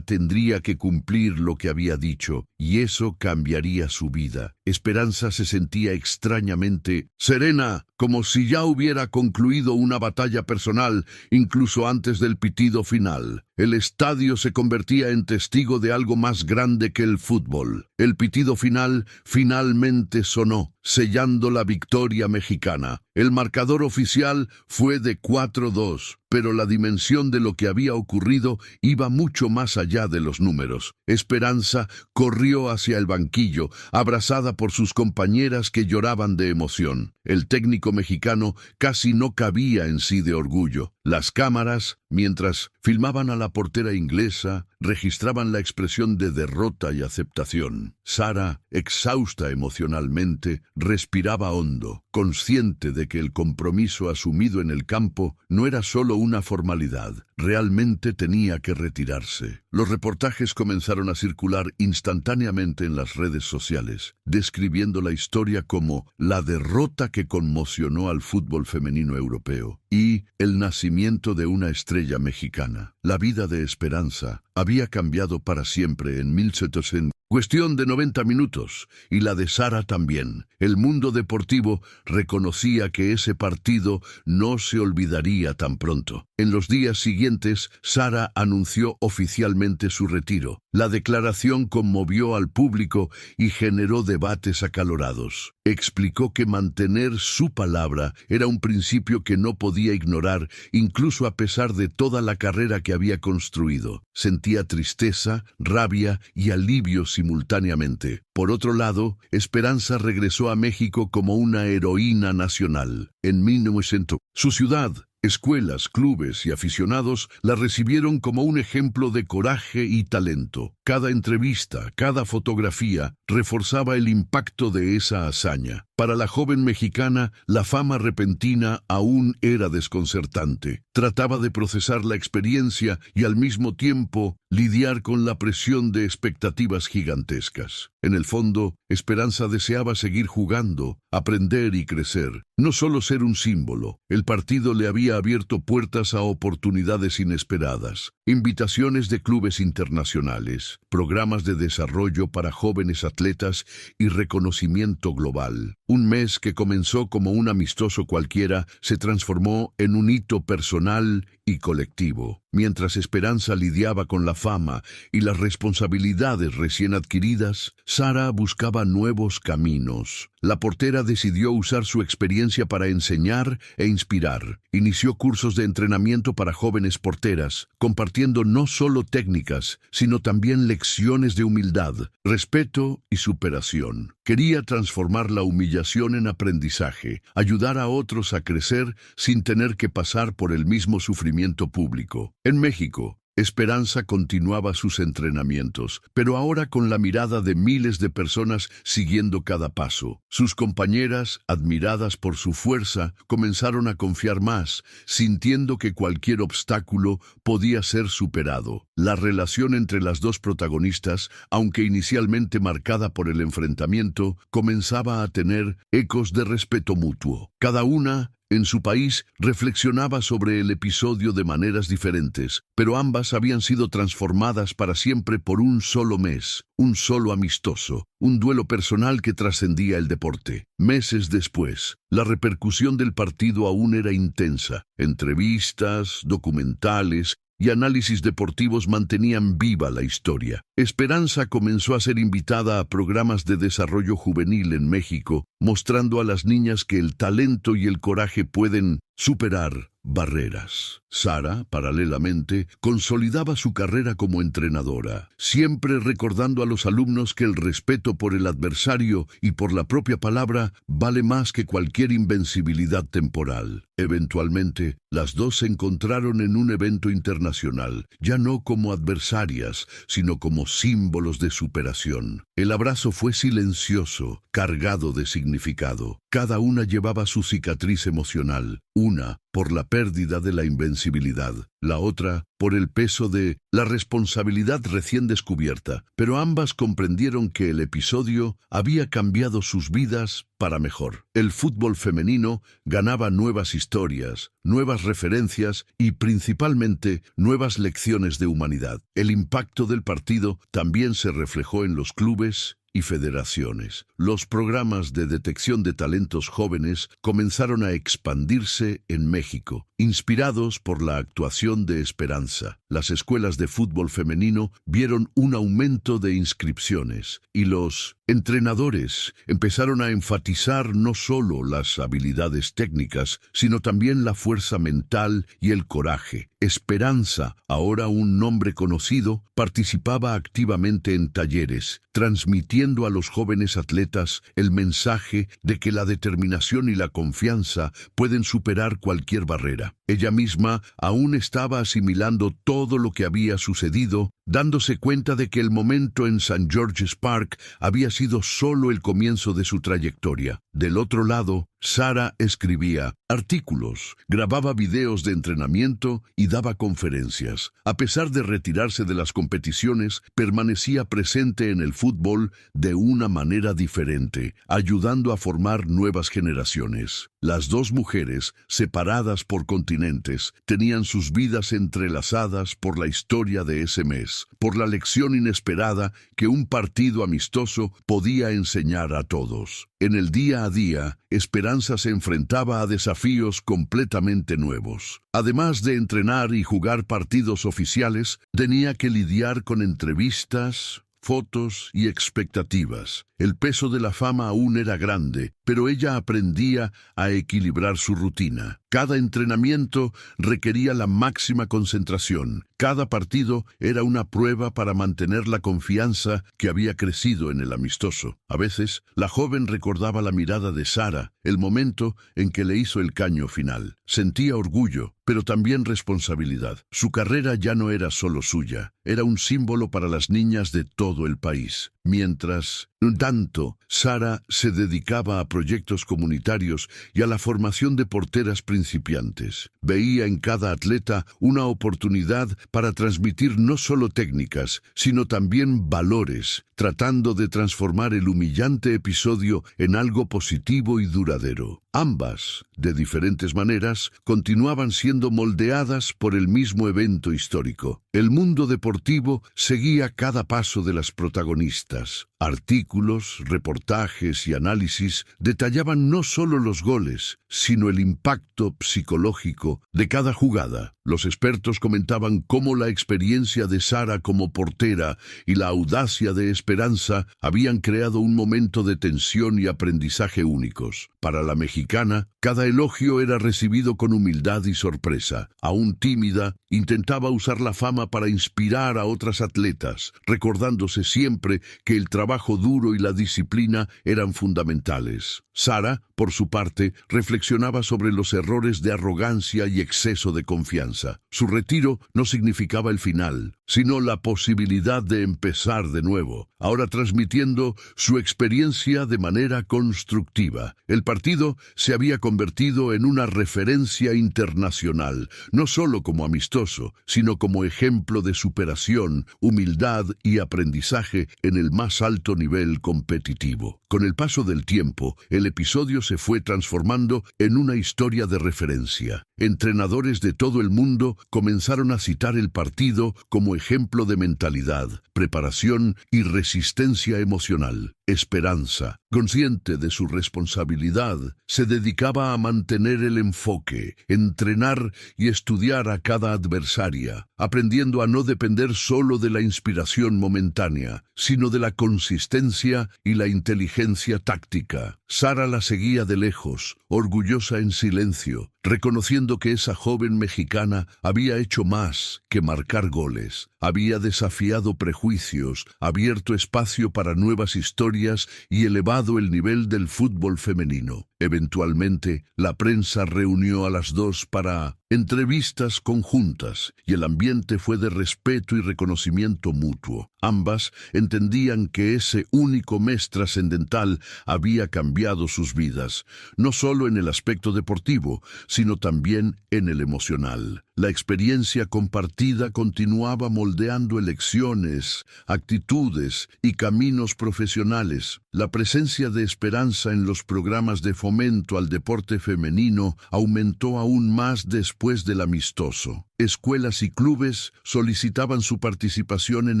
tendría que cumplir lo que había dicho, y eso cambiaría su vida. Esperanza se sentía extrañamente serena, como si ya hubiera concluido una batalla personal, incluso antes del pitido final. El estadio se convertía en testigo de algo más grande que el fútbol. El pitido final finalmente sonó, sellando la victoria mexicana. El marcador oficial fue de 4-2, pero la dimensión de lo que había ocurrido iba mucho más allá de los números. Esperanza corrió hacia el banquillo, abrazada por sus compañeras que lloraban de emoción. El técnico mexicano casi no cabía en sí de orgullo. Las cámaras, mientras filmaban a la portera inglesa, registraban la expresión de derrota y aceptación. Sara, exhausta emocionalmente, respiraba hondo, consciente de que el compromiso asumido en el campo no era solo una formalidad, realmente tenía que retirarse. Los reportajes comenzaron a circular instantáneamente en las redes sociales, describiendo la historia como la derrota que conmocionó al fútbol femenino europeo y el nacimiento de una estrella mexicana. La vida de Esperanza había cambiado para siempre en 1700. Cuestión de 90 minutos, y la de Sara también. El mundo deportivo reconocía que ese partido no se olvidaría tan pronto. En los días siguientes, Sara anunció oficialmente su retiro. La declaración conmovió al público y generó debates acalorados. Explicó que mantener su palabra era un principio que no podía ignorar, incluso a pesar de toda la carrera que había construido. Sentía tristeza, rabia y alivio simultáneamente. Por otro lado, Esperanza regresó a México como una heroína nacional. En 1900, su ciudad, escuelas, clubes y aficionados la recibieron como un ejemplo de coraje y talento. Cada entrevista, cada fotografía reforzaba el impacto de esa hazaña. Para la joven mexicana, la fama repentina aún era desconcertante. Trataba de procesar la experiencia y al mismo tiempo lidiar con la presión de expectativas gigantescas. En el fondo, Esperanza deseaba seguir jugando, aprender y crecer. No solo ser un símbolo. El partido le había abierto puertas a oportunidades inesperadas, invitaciones de clubes internacionales, programas de desarrollo para jóvenes atletas y reconocimiento global. Un mes que comenzó como un amistoso cualquiera se transformó en un hito personal y colectivo. Mientras Esperanza lidiaba con la fama y las responsabilidades recién adquiridas, Sara buscaba nuevos caminos. La portera decidió usar su experiencia para enseñar e inspirar. Inició cursos de entrenamiento para jóvenes porteras, compartiendo no solo técnicas, sino también lecciones de humildad, respeto y superación. Quería transformar la humillación en aprendizaje, ayudar a otros a crecer sin tener que pasar por el mismo sufrimiento público. En México, Esperanza continuaba sus entrenamientos, pero ahora con la mirada de miles de personas siguiendo cada paso. Sus compañeras, admiradas por su fuerza, comenzaron a confiar más, sintiendo que cualquier obstáculo podía ser superado. La relación entre las dos protagonistas, aunque inicialmente marcada por el enfrentamiento, comenzaba a tener ecos de respeto mutuo. Cada una, en su país, reflexionaba sobre el episodio de maneras diferentes, pero ambas habían sido transformadas para siempre por un solo mes, un solo amistoso, un duelo personal que trascendía el deporte. Meses después, la repercusión del partido aún era intensa. Entrevistas, documentales y análisis deportivos mantenían viva la historia. Esperanza comenzó a ser invitada a programas de desarrollo juvenil en México, mostrando a las niñas que el talento y el coraje pueden superar barreras. Sara, paralelamente, consolidaba su carrera como entrenadora, siempre recordando a los alumnos que el respeto por el adversario y por la propia palabra vale más que cualquier invencibilidad temporal. Eventualmente, las dos se encontraron en un evento internacional, ya no como adversarias, sino como símbolos de superación. El abrazo fue silencioso, cargado de significado. Cada una llevaba su cicatriz emocional, una por la pérdida de la invencibilidad, la otra por el peso de la responsabilidad recién descubierta, pero ambas comprendieron que el episodio había cambiado sus vidas para mejor. El fútbol femenino ganaba nuevas historias, nuevas referencias y principalmente nuevas lecciones de humanidad. El impacto del partido también se reflejó en los clubes y federaciones. Los programas de detección de talentos jóvenes comenzaron a expandirse en México, inspirados por la actuación de Esperanza. Las escuelas de fútbol femenino vieron un aumento de inscripciones y los entrenadores empezaron a enfatizar no solo las habilidades técnicas, sino también la fuerza mental y el coraje. Esperanza, ahora un nombre conocido, participaba activamente en talleres, transmitiendo a los jóvenes atletas el mensaje de que la determinación y la confianza pueden superar cualquier barrera. Ella misma aún estaba asimilando todo lo que había sucedido, dándose cuenta de que el momento en St. George's Park había sido solo el comienzo de su trayectoria. Del otro lado, Sara escribía artículos, grababa videos de entrenamiento y daba conferencias. A pesar de retirarse de las competiciones, permanecía presente en el fútbol de una manera diferente, ayudando a formar nuevas generaciones. Las dos mujeres, separadas por continentes, tenían sus vidas entrelazadas por la historia de ese mes, por la lección inesperada que un partido amistoso podía enseñar a todos. En el día a día, Esperanza se enfrentaba a desafíos completamente nuevos. Además de entrenar y jugar partidos oficiales, tenía que lidiar con entrevistas, fotos y expectativas. El peso de la fama aún era grande, pero ella aprendía a equilibrar su rutina. Cada entrenamiento requería la máxima concentración. Cada partido era una prueba para mantener la confianza que había crecido en el amistoso. A veces, la joven recordaba la mirada de Sara, el momento en que le hizo el caño final. Sentía orgullo, pero también responsabilidad. Su carrera ya no era solo suya, era un símbolo para las niñas de todo el país. Mientras tanto, Sara se dedicaba a proyectos comunitarios y a la formación de porteras principiantes. Veía en cada atleta una oportunidad para transmitir no solo técnicas, sino también valores, tratando de transformar el humillante episodio en algo positivo y duradero. Ambas, de diferentes maneras, continuaban siendo moldeadas por el mismo evento histórico. El mundo deportivo seguía cada paso de las protagonistas. Artículos, reportajes y análisis detallaban no solo los goles, sino el impacto psicológico de cada jugada. Los expertos comentaban cómo la experiencia de Sara como portera y la audacia de Esperanza habían creado un momento de tensión y aprendizaje únicos. Para la mexicana, cada elogio era recibido con humildad y sorpresa. Aún tímida, intentaba usar la fama para inspirar a otras atletas, recordándose siempre que el trabajo duro y la disciplina eran fundamentales. Sara, por su parte, reflexionaba sobre los errores de arrogancia y exceso de confianza. Su retiro no significaba el final, sino la posibilidad de empezar de nuevo, ahora transmitiendo su experiencia de manera constructiva. El partido se había convertido en una referencia internacional, no solo como amistoso, sino como ejemplo de superación, humildad y aprendizaje en el más alto nivel competitivo. Con el paso del tiempo, el episodio se fue transformando en una historia de referencia. Entrenadores de todo el mundo comenzaron a citar el partido como ejemplo de mentalidad, preparación y resistencia emocional. Esperanza, consciente de su responsabilidad, se dedicaba a mantener el enfoque, entrenar y estudiar a cada adversaria, aprendiendo a no depender solo de la inspiración momentánea, sino de la consistencia y la inteligencia táctica. Sara la seguía de lejos, orgullosa en silencio, reconociendo que esa joven mexicana había hecho más que marcar goles. Había desafiado prejuicios, abierto espacio para nuevas historias y elevado el nivel del fútbol femenino. Eventualmente, la prensa reunió a las dos para entrevistas conjuntas y el ambiente fue de respeto y reconocimiento mutuo. Ambas entendían que ese único mes trascendental había cambiado sus vidas, no solo en el aspecto deportivo, sino también en el emocional. La experiencia compartida continuaba moldeando elecciones, actitudes y caminos profesionales. La presencia de Esperanza en los programas de fomento al deporte femenino aumentó aún más después del amistoso. Escuelas y clubes solicitaban su participación en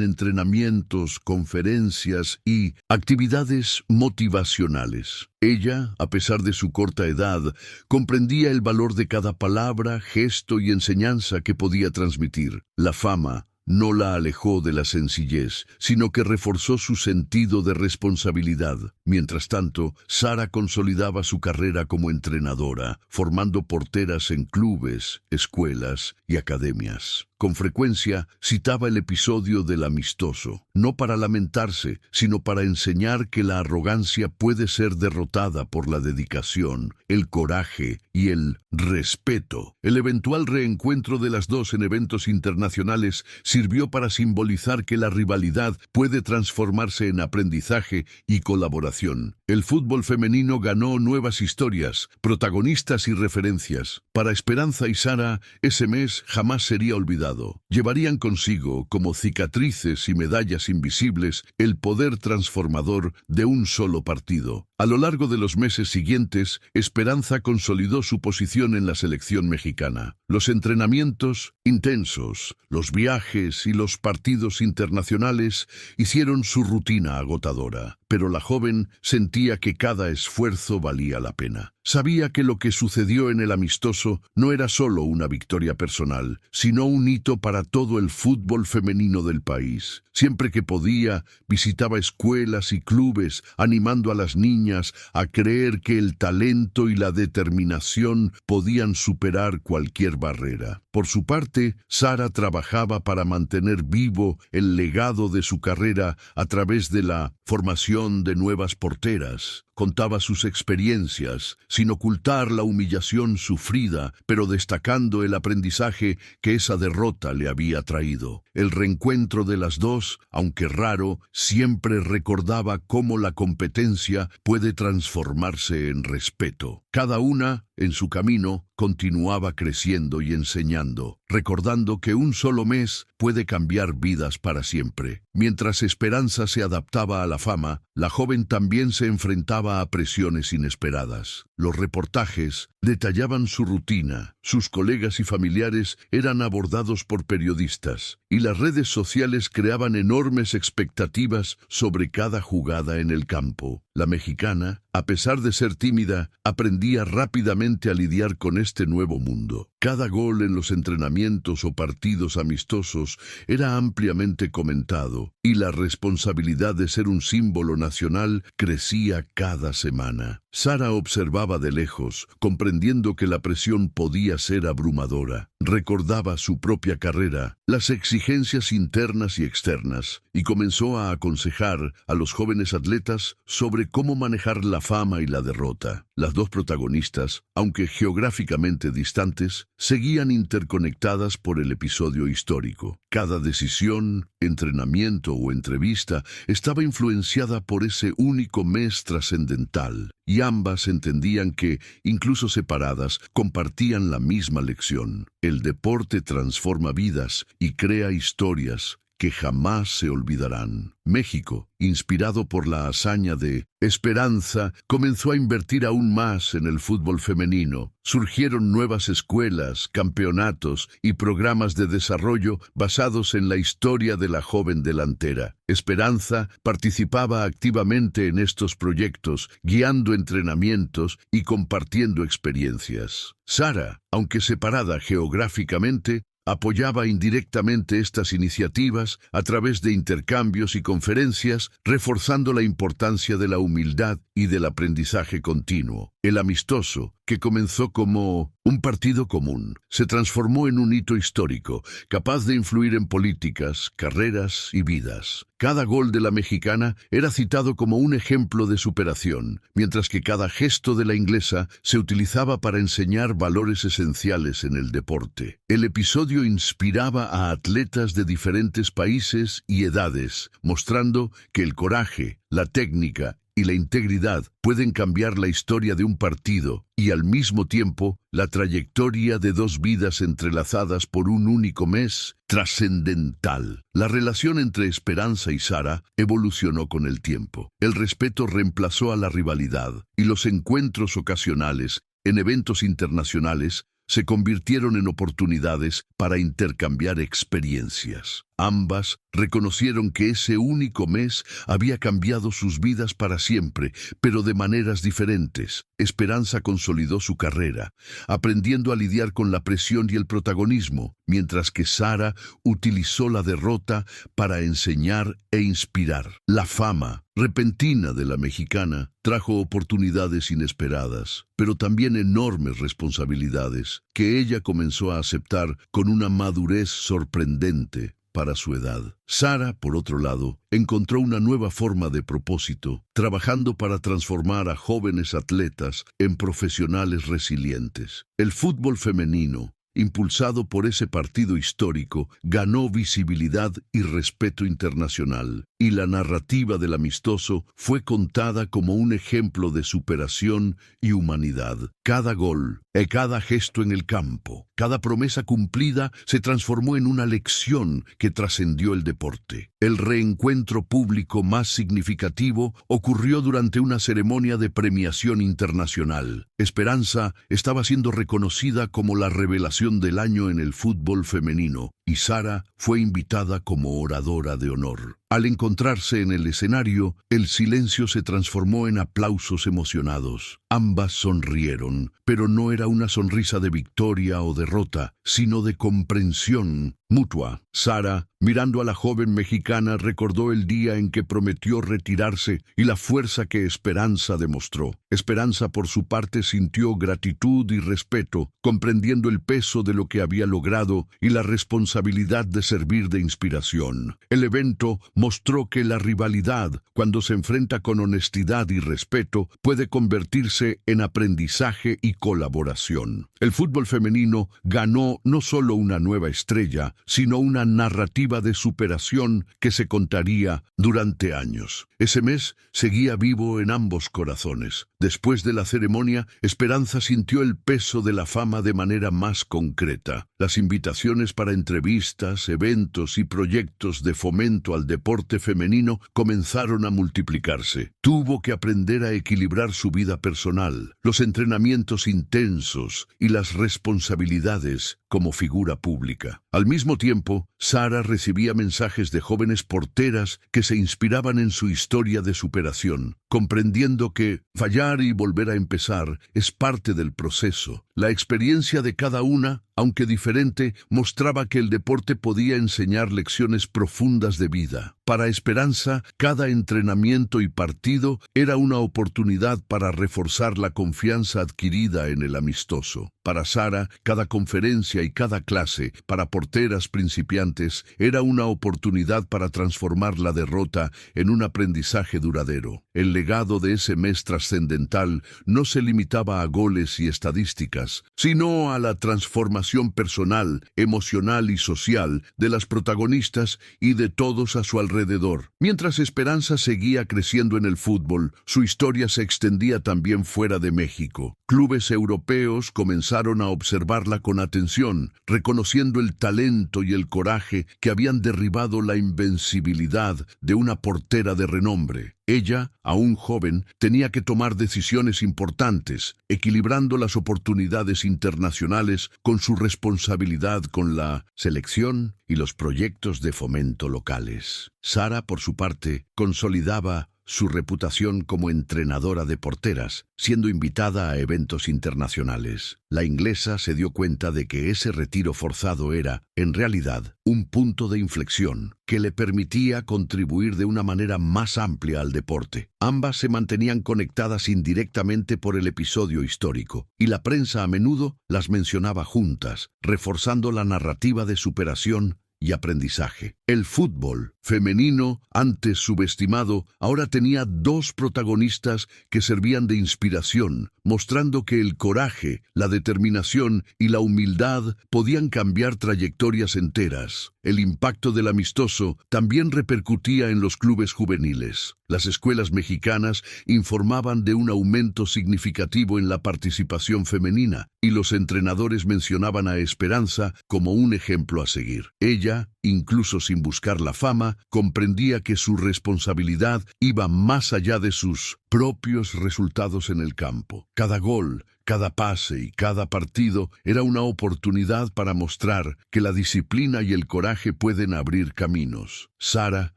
entrenamientos, conferencias y actividades motivacionales. Ella, a pesar de su corta edad, comprendía el valor de cada palabra, gesto y enseñanza que podía transmitir. La fama no la alejó de la sencillez, sino que reforzó su sentido de responsabilidad. Mientras tanto, Sara consolidaba su carrera como entrenadora, formando porteras en clubes, escuelas y academias. Con frecuencia citaba el episodio del amistoso, no para lamentarse, sino para enseñar que la arrogancia puede ser derrotada por la dedicación, el coraje y el respeto. El eventual reencuentro de las dos en eventos internacionales sirvió para simbolizar que la rivalidad puede transformarse en aprendizaje y colaboración. El fútbol femenino ganó nuevas historias, protagonistas y referencias. Para Esperanza y Sara, ese mes jamás sería olvidado. Llevarían consigo, como cicatrices y medallas invisibles, el poder transformador de un solo partido. A lo largo de los meses siguientes, Esperanza consolidó su posición en la selección mexicana. Los entrenamientos intensos, los viajes y los partidos internacionales hicieron su rutina agotadora, pero la joven sentía que cada esfuerzo valía la pena. Sabía que lo que sucedió en el amistoso no era solo una victoria personal, sino un hito para todo el fútbol femenino del país. Siempre que podía, visitaba escuelas y clubes, animando a las niñas a creer que el talento y la determinación podían superar cualquier barrera. Por su parte, Sara trabajaba para mantener vivo el legado de su carrera a través de la formación de nuevas porteras. contaba sus experiencias, sin ocultar la humillación sufrida, pero destacando el aprendizaje que esa derrota le había traído. El reencuentro de las dos, aunque raro, siempre recordaba cómo la competencia puede transformarse en respeto. Cada una, en su camino, continuaba creciendo y enseñando, recordando que un solo mes puede cambiar vidas para siempre. Mientras Esperanza se adaptaba a la fama, la joven también se enfrentaba a presiones inesperadas. Los reportajes detallaban su rutina, sus colegas y familiares eran abordados por periodistas, y las redes sociales creaban enormes expectativas sobre cada jugada en el campo. La mexicana, a pesar de ser tímida, aprendía rápidamente a lidiar con este nuevo mundo. Cada gol en los entrenamientos o partidos amistosos era ampliamente comentado, y la responsabilidad de ser un símbolo nacional crecía cada semana. Sara observaba de lejos, comprendiendo que la presión podía ser abrumadora. Recordaba su propia carrera, las exigencias internas y externas, y comenzó a aconsejar a los jóvenes atletas sobre cómo manejar la fama y la derrota. Las dos protagonistas, aunque geográficamente distantes, seguían interconectadas por el episodio histórico. Cada decisión, entrenamiento o entrevista estaba influenciada por ese único mes trascendental, y ambas entendían que, incluso separadas, compartían la misma lección. El deporte transforma vidas y crea historias que jamás se olvidarán. México, inspirado por la hazaña de Esperanza, comenzó a invertir aún más en el fútbol femenino. Surgieron nuevas escuelas, campeonatos y programas de desarrollo basados en la historia de la joven delantera. Esperanza participaba activamente en estos proyectos, guiando entrenamientos y compartiendo experiencias. Sara, aunque separada geográficamente, apoyaba indirectamente estas iniciativas a través de intercambios y conferencias, reforzando la importancia de la humildad y del aprendizaje continuo. El amistoso, que comenzó como un partido común, se transformó en un hito histórico, capaz de influir en políticas, carreras y vidas. Cada gol de la mexicana era citado como un ejemplo de superación, mientras que cada gesto de la inglesa se utilizaba para enseñar valores esenciales en el deporte. El episodio inspiraba a atletas de diferentes países y edades, mostrando que el coraje, la técnica y la integridad pueden cambiar la historia de un partido y al mismo tiempo la trayectoria de dos vidas entrelazadas por un único mes trascendental. La relación entre Esperanza y Sara evolucionó con el tiempo. El respeto reemplazó a la rivalidad y los encuentros ocasionales en eventos internacionales se convirtieron en oportunidades para intercambiar experiencias. Ambas reconocieron que ese único mes había cambiado sus vidas para siempre, pero de maneras diferentes. Esperanza consolidó su carrera, aprendiendo a lidiar con la presión y el protagonismo, mientras que Sara utilizó la derrota para enseñar e inspirar. La fama repentina de la mexicana trajo oportunidades inesperadas, pero también enormes responsabilidades, que ella comenzó a aceptar con una madurez sorprendente para su edad. Sara, por otro lado, encontró una nueva forma de propósito, trabajando para transformar a jóvenes atletas en profesionales resilientes. El fútbol femenino, impulsado por ese partido histórico, ganó visibilidad y respeto internacional, y la narrativa del amistoso fue contada como un ejemplo de superación y humanidad. Cada gol, cada gesto en el campo, cada promesa cumplida se transformó en una lección que trascendió el deporte. El reencuentro público más significativo ocurrió durante una ceremonia de premiación internacional. Esperanza estaba siendo reconocida como la revelación del año en el fútbol femenino, y Sara fue invitada como oradora de honor. Al encontrarse en el escenario, el silencio se transformó en aplausos emocionados. Ambas sonrieron, pero no era una sonrisa de victoria o derrota, sino de comprensión mutua. Sara, mirando a la joven mexicana, recordó el día en que prometió retirarse y la fuerza que Esperanza demostró. Esperanza, por su parte, sintió gratitud y respeto, comprendiendo el peso de lo que había logrado y la responsabilidad responsabilidad de servir de inspiración. El evento mostró que la rivalidad, cuando se enfrenta con honestidad y respeto, puede convertirse en aprendizaje y colaboración. El fútbol femenino ganó no solo una nueva estrella, sino una narrativa de superación que se contaría durante años. Ese mes seguía vivo en ambos corazones. Después de la ceremonia, Esperanza sintió el peso de la fama de manera más concreta. Las invitaciones para entrevistas, eventos y proyectos de fomento al deporte femenino comenzaron a multiplicarse. Tuvo que aprender a equilibrar su vida personal, los entrenamientos intensos y las responsabilidades como figura pública. Al mismo tiempo, Sara recibía mensajes de jóvenes porteras que se inspiraban en su historia de superación, comprendiendo que fallar y volver a empezar es parte del proceso. La experiencia de cada una, aunque diferente, mostraba que el deporte podía enseñar lecciones profundas de vida. Para Esperanza, cada entrenamiento y partido era una oportunidad para reforzar la confianza adquirida en el amistoso. Para Sara, cada conferencia y cada clase, para porteras principiantes, era una oportunidad para transformar la derrota en un aprendizaje duradero. El legado de ese mes trascendental no se limitaba a goles y estadísticas, sino a la transformación personal, emocional y social de las protagonistas y de todos a su alrededor. Mientras Esperanza seguía creciendo en el fútbol, su historia se extendía también fuera de México. Clubes europeos comenzaron a observarla con atención, reconociendo el talento y el coraje que habían derribado la invencibilidad de una portera de renombre. Ella, aún joven, tenía que tomar decisiones importantes, equilibrando las oportunidades internacionales con su responsabilidad con la selección y los proyectos de fomento locales. Sara, por su parte, consolidaba su reputación como entrenadora de porteras, siendo invitada a eventos internacionales. La inglesa se dio cuenta de que ese retiro forzado era, en realidad, un punto de inflexión que le permitía contribuir de una manera más amplia al deporte. Ambas se mantenían conectadas indirectamente por el episodio histórico, y la prensa a menudo las mencionaba juntas, reforzando la narrativa de superación y aprendizaje. El fútbol femenino, antes subestimado, ahora tenía dos protagonistas que servían de inspiración, mostrando que el coraje, la determinación y la humildad podían cambiar trayectorias enteras. El impacto del amistoso también repercutía en los clubes juveniles. Las escuelas mexicanas informaban de un aumento significativo en la participación femenina, y los entrenadores mencionaban a Esperanza como un ejemplo a seguir. Ella, incluso sin buscar la fama, comprendía que su responsabilidad iba más allá de sus propios resultados en el campo. Cada gol, cada pase y cada partido era una oportunidad para mostrar que la disciplina y el coraje pueden abrir caminos. Sara,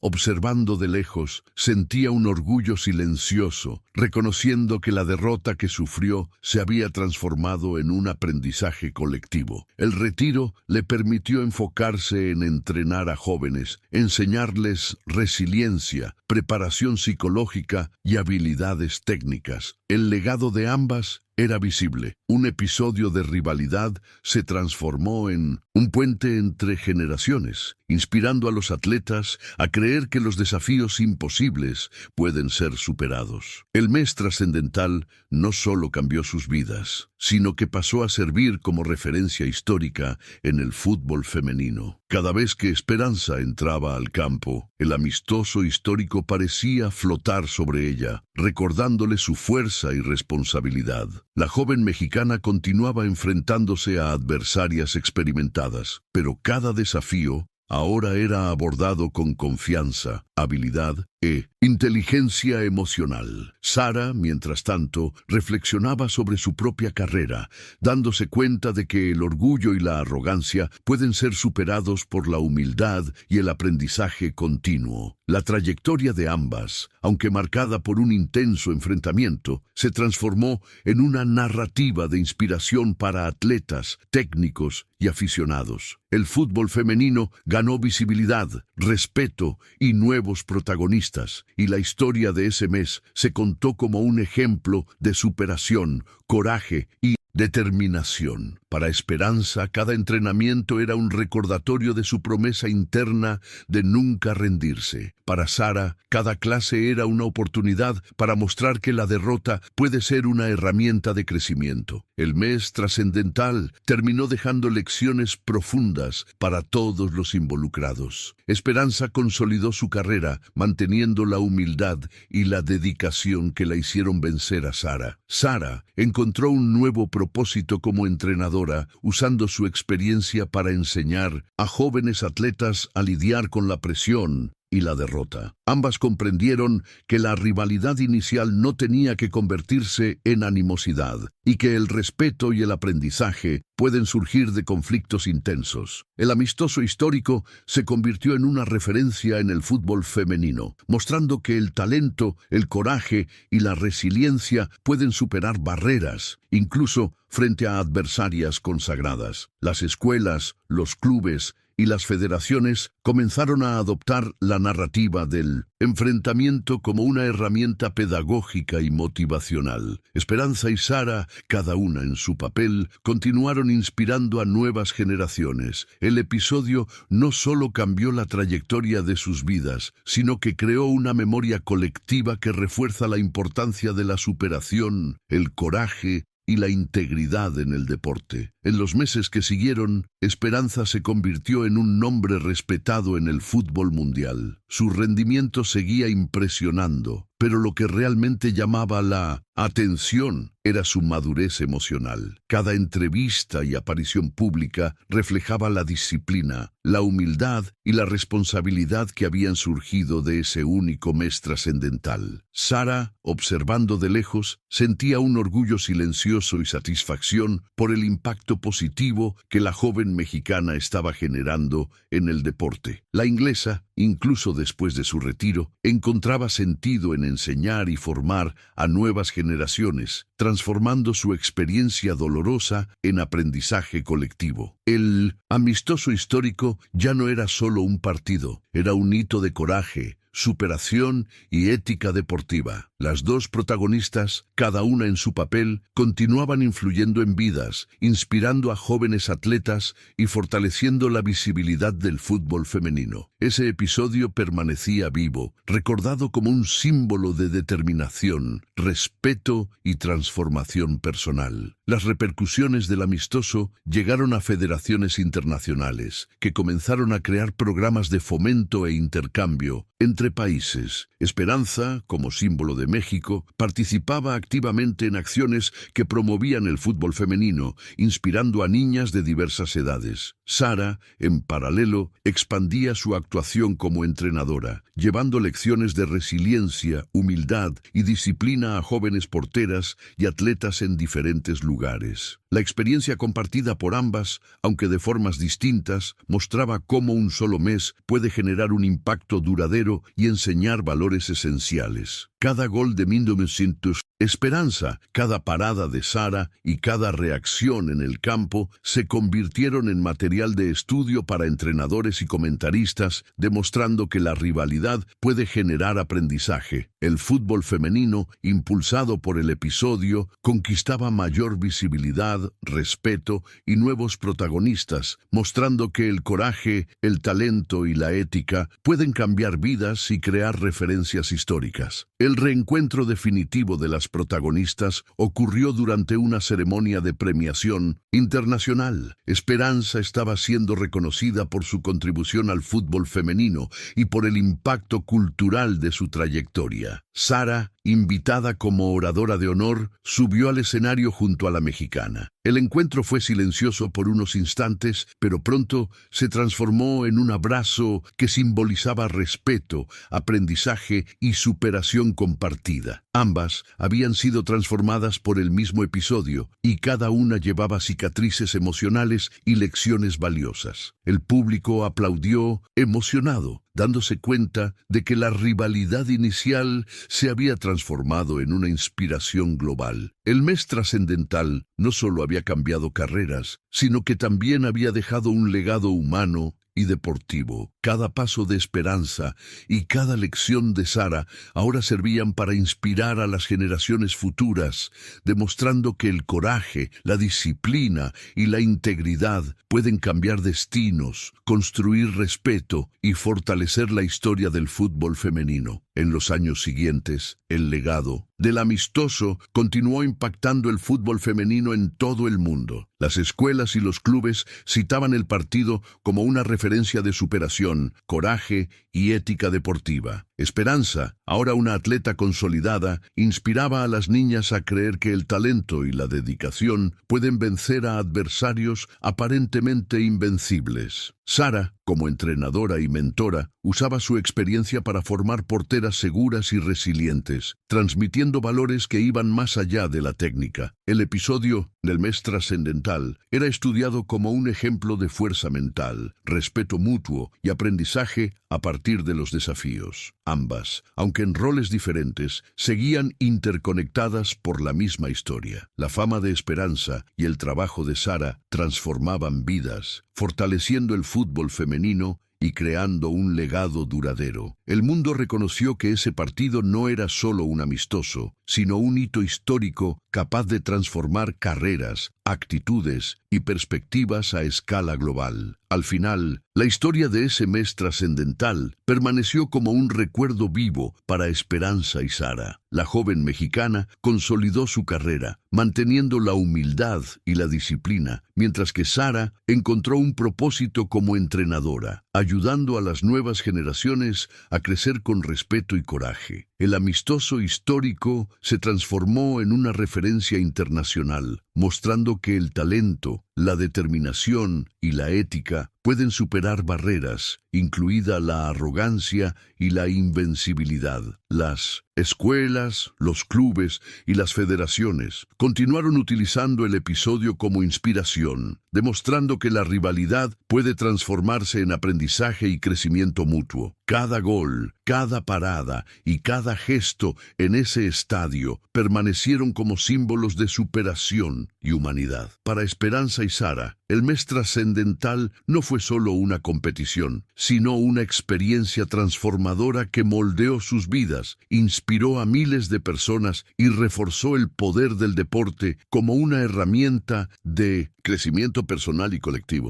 observando de lejos, sentía un orgullo silencioso, reconociendo que la derrota que sufrió se había transformado en un aprendizaje colectivo. El retiro le permitió enfocarse en entrenar a jóvenes, enseñarles resiliencia, preparación psicológica y habilidades técnicas. El legado de ambas era visible. Un episodio de rivalidad se transformó en un puente entre generaciones, inspirando a los atletas a creer que los desafíos imposibles pueden ser superados. El mes trascendental no solo cambió sus vidas, sino que pasó a servir como referencia histórica en el fútbol femenino. Cada vez que Esperanza entraba al campo, el amistoso histórico parecía flotar sobre ella, recordándole su fuerza y responsabilidad. La joven mexicana continuaba enfrentándose a adversarias experimentadas, pero cada desafío ahora era abordado con confianza, habilidad e inteligencia emocional. Sara, mientras tanto, reflexionaba sobre su propia carrera, dándose cuenta de que el orgullo y la arrogancia pueden ser superados por la humildad y el aprendizaje continuo. La trayectoria de ambas, aunque marcada por un intenso enfrentamiento, se transformó en una narrativa de inspiración para atletas, técnicos y aficionados. El fútbol femenino ganó visibilidad, respeto y nuevos protagonistas, y la historia de ese mes se contó como un ejemplo de superación, coraje y determinación. Para Esperanza, cada entrenamiento era un recordatorio de su promesa interna de nunca rendirse. Para Sara, cada clase era una oportunidad para mostrar que la derrota puede ser una herramienta de crecimiento. El mes trascendental terminó dejando lecciones profundas para todos los involucrados. Esperanza consolidó su carrera, manteniendo la humildad y la dedicación que la hicieron vencer a Sara. Sara encontró un nuevo propósito como entrenadora, usando su experiencia para enseñar a jóvenes atletas a lidiar con la presión y la derrota. Ambas comprendieron que la rivalidad inicial no tenía que convertirse en animosidad y que el respeto y el aprendizaje pueden surgir de conflictos intensos. El amistoso histórico se convirtió en una referencia en el fútbol femenino, mostrando que el talento, el coraje y la resiliencia pueden superar barreras, incluso frente a adversarias consagradas. Las escuelas, los clubes y las federaciones comenzaron a adoptar la narrativa del enfrentamiento como una herramienta pedagógica y motivacional. Esperanza y Sara, cada una en su papel, continuaron inspirando a nuevas generaciones. El episodio no solo cambió la trayectoria de sus vidas, sino que creó una memoria colectiva que refuerza la importancia de la superación, el coraje y la integridad en el deporte. En los meses que siguieron, Esperanza se convirtió en un nombre respetado en el fútbol mundial. Su rendimiento seguía impresionando, pero lo que realmente llamaba la atención era su madurez emocional. Cada entrevista y aparición pública reflejaba la disciplina, la humildad y la responsabilidad que habían surgido de ese único mes trascendental. Sara, observando de lejos, sentía un orgullo silencioso y satisfacción por el impacto positivo que la joven mexicana estaba generando en el deporte. La inglesa, incluso después de su retiro, encontraba sentido en enseñar y formar a nuevas generaciones, transformando su experiencia dolorosa en aprendizaje colectivo. El amistoso histórico ya no era solo un partido, era un hito de coraje, superación y ética deportiva. Las dos protagonistas, cada una en su papel, continuaban influyendo en vidas, inspirando a jóvenes atletas y fortaleciendo la visibilidad del fútbol femenino. Ese episodio permanecía vivo, recordado como un símbolo de determinación, respeto y transformación personal. Las repercusiones del amistoso llegaron a federaciones internacionales, que comenzaron a crear programas de fomento e intercambio entre países. Esperanza, como símbolo de México, participaba activamente en acciones que promovían el fútbol femenino, inspirando a niñas de diversas edades. Sara, en paralelo, expandía su actuación como entrenadora, llevando lecciones de resiliencia, humildad y disciplina a jóvenes porteras y atletas en diferentes lugares. La experiencia compartida por ambas, aunque de formas distintas, mostraba cómo un solo mes puede generar un impacto duradero y enseñar valores esenciales. Cada gol de Mindomesintus, Esperanza, cada parada de Sara y cada reacción en el campo se convirtieron en material de estudio para entrenadores y comentaristas, demostrando que la rivalidad puede generar aprendizaje. El fútbol femenino, impulsado por el episodio, conquistaba mayor visibilidad, respeto y nuevos protagonistas, mostrando que el coraje, el talento y la ética pueden cambiar vidas y crear referencias históricas. El reencuentro definitivo de las protagonistas ocurrió durante una ceremonia de premiación internacional. Esperanza estaba siendo reconocida por su contribución al fútbol femenino y por el impacto cultural de su trayectoria. Sara, invitada como oradora de honor, subió al escenario junto a la mexicana. El encuentro fue silencioso por unos instantes, pero pronto se transformó en un abrazo que simbolizaba respeto, aprendizaje y superación compartida. Ambas habían sido transformadas por el mismo episodio y cada una llevaba cicatrices emocionales y lecciones valiosas. El público aplaudió emocionado, dándose cuenta de que la rivalidad inicial se había transformado en una inspiración global. El mes trascendental no solo había cambiado carreras, sino que también había dejado un legado humano y deportivo. Cada paso de Esperanza y cada lección de Sara ahora servían para inspirar a las generaciones futuras, demostrando que el coraje, la disciplina y la integridad pueden cambiar destinos, construir respeto y fortalecer la historia del fútbol femenino. En los años siguientes, el legado del amistoso continuó impactando el fútbol femenino en todo el mundo. Las escuelas y los clubes citaban el partido como una referencia de superación, coraje y ética deportiva. Esperanza, ahora una atleta consolidada, inspiraba a las niñas a creer que el talento y la dedicación pueden vencer a adversarios aparentemente invencibles. Sara, como entrenadora y mentora, usaba su experiencia para formar porteras seguras y resilientes, transmitiendo valores que iban más allá de la técnica. El episodio del mes trascendental era estudiado como un ejemplo de fuerza mental, respeto mutuo y aprendizaje a partir de los desafíos. Ambas, aunque en roles diferentes, seguían interconectadas por la misma historia. La fama de Esperanza y el trabajo de Sara transformaban vidas, fortaleciendo el fútbol femenino y creando un legado duradero. El mundo reconoció que ese partido no era solo un amistoso, sino un hito histórico capaz de transformar carreras, actitudes y perspectivas a escala global. Al final, la historia de ese mes trascendental permaneció como un recuerdo vivo para Esperanza y Sara. La joven mexicana consolidó su carrera, manteniendo la humildad y la disciplina, mientras que Sara encontró un propósito como entrenadora, ayudando a las nuevas generaciones a crecer con respeto y coraje. El amistoso histórico se transformó en una referencia internacional, mostrando que el talento, la determinación y la ética pueden superar barreras, incluida la arrogancia y la invencibilidad. Las escuelas, los clubes y las federaciones continuaron utilizando el episodio como inspiración, demostrando que la rivalidad puede transformarse en aprendizaje y crecimiento mutuo. Cada gol, cada parada y cada gesto en ese estadio permanecieron como símbolos de superación y humanidad. Para Esperanza y Sara, el mes trascendental no fue solo una competición, sino una experiencia transformadora que moldeó sus vidas, inspiró a miles de personas y reforzó el poder del deporte como una herramienta de crecimiento personal y colectivo.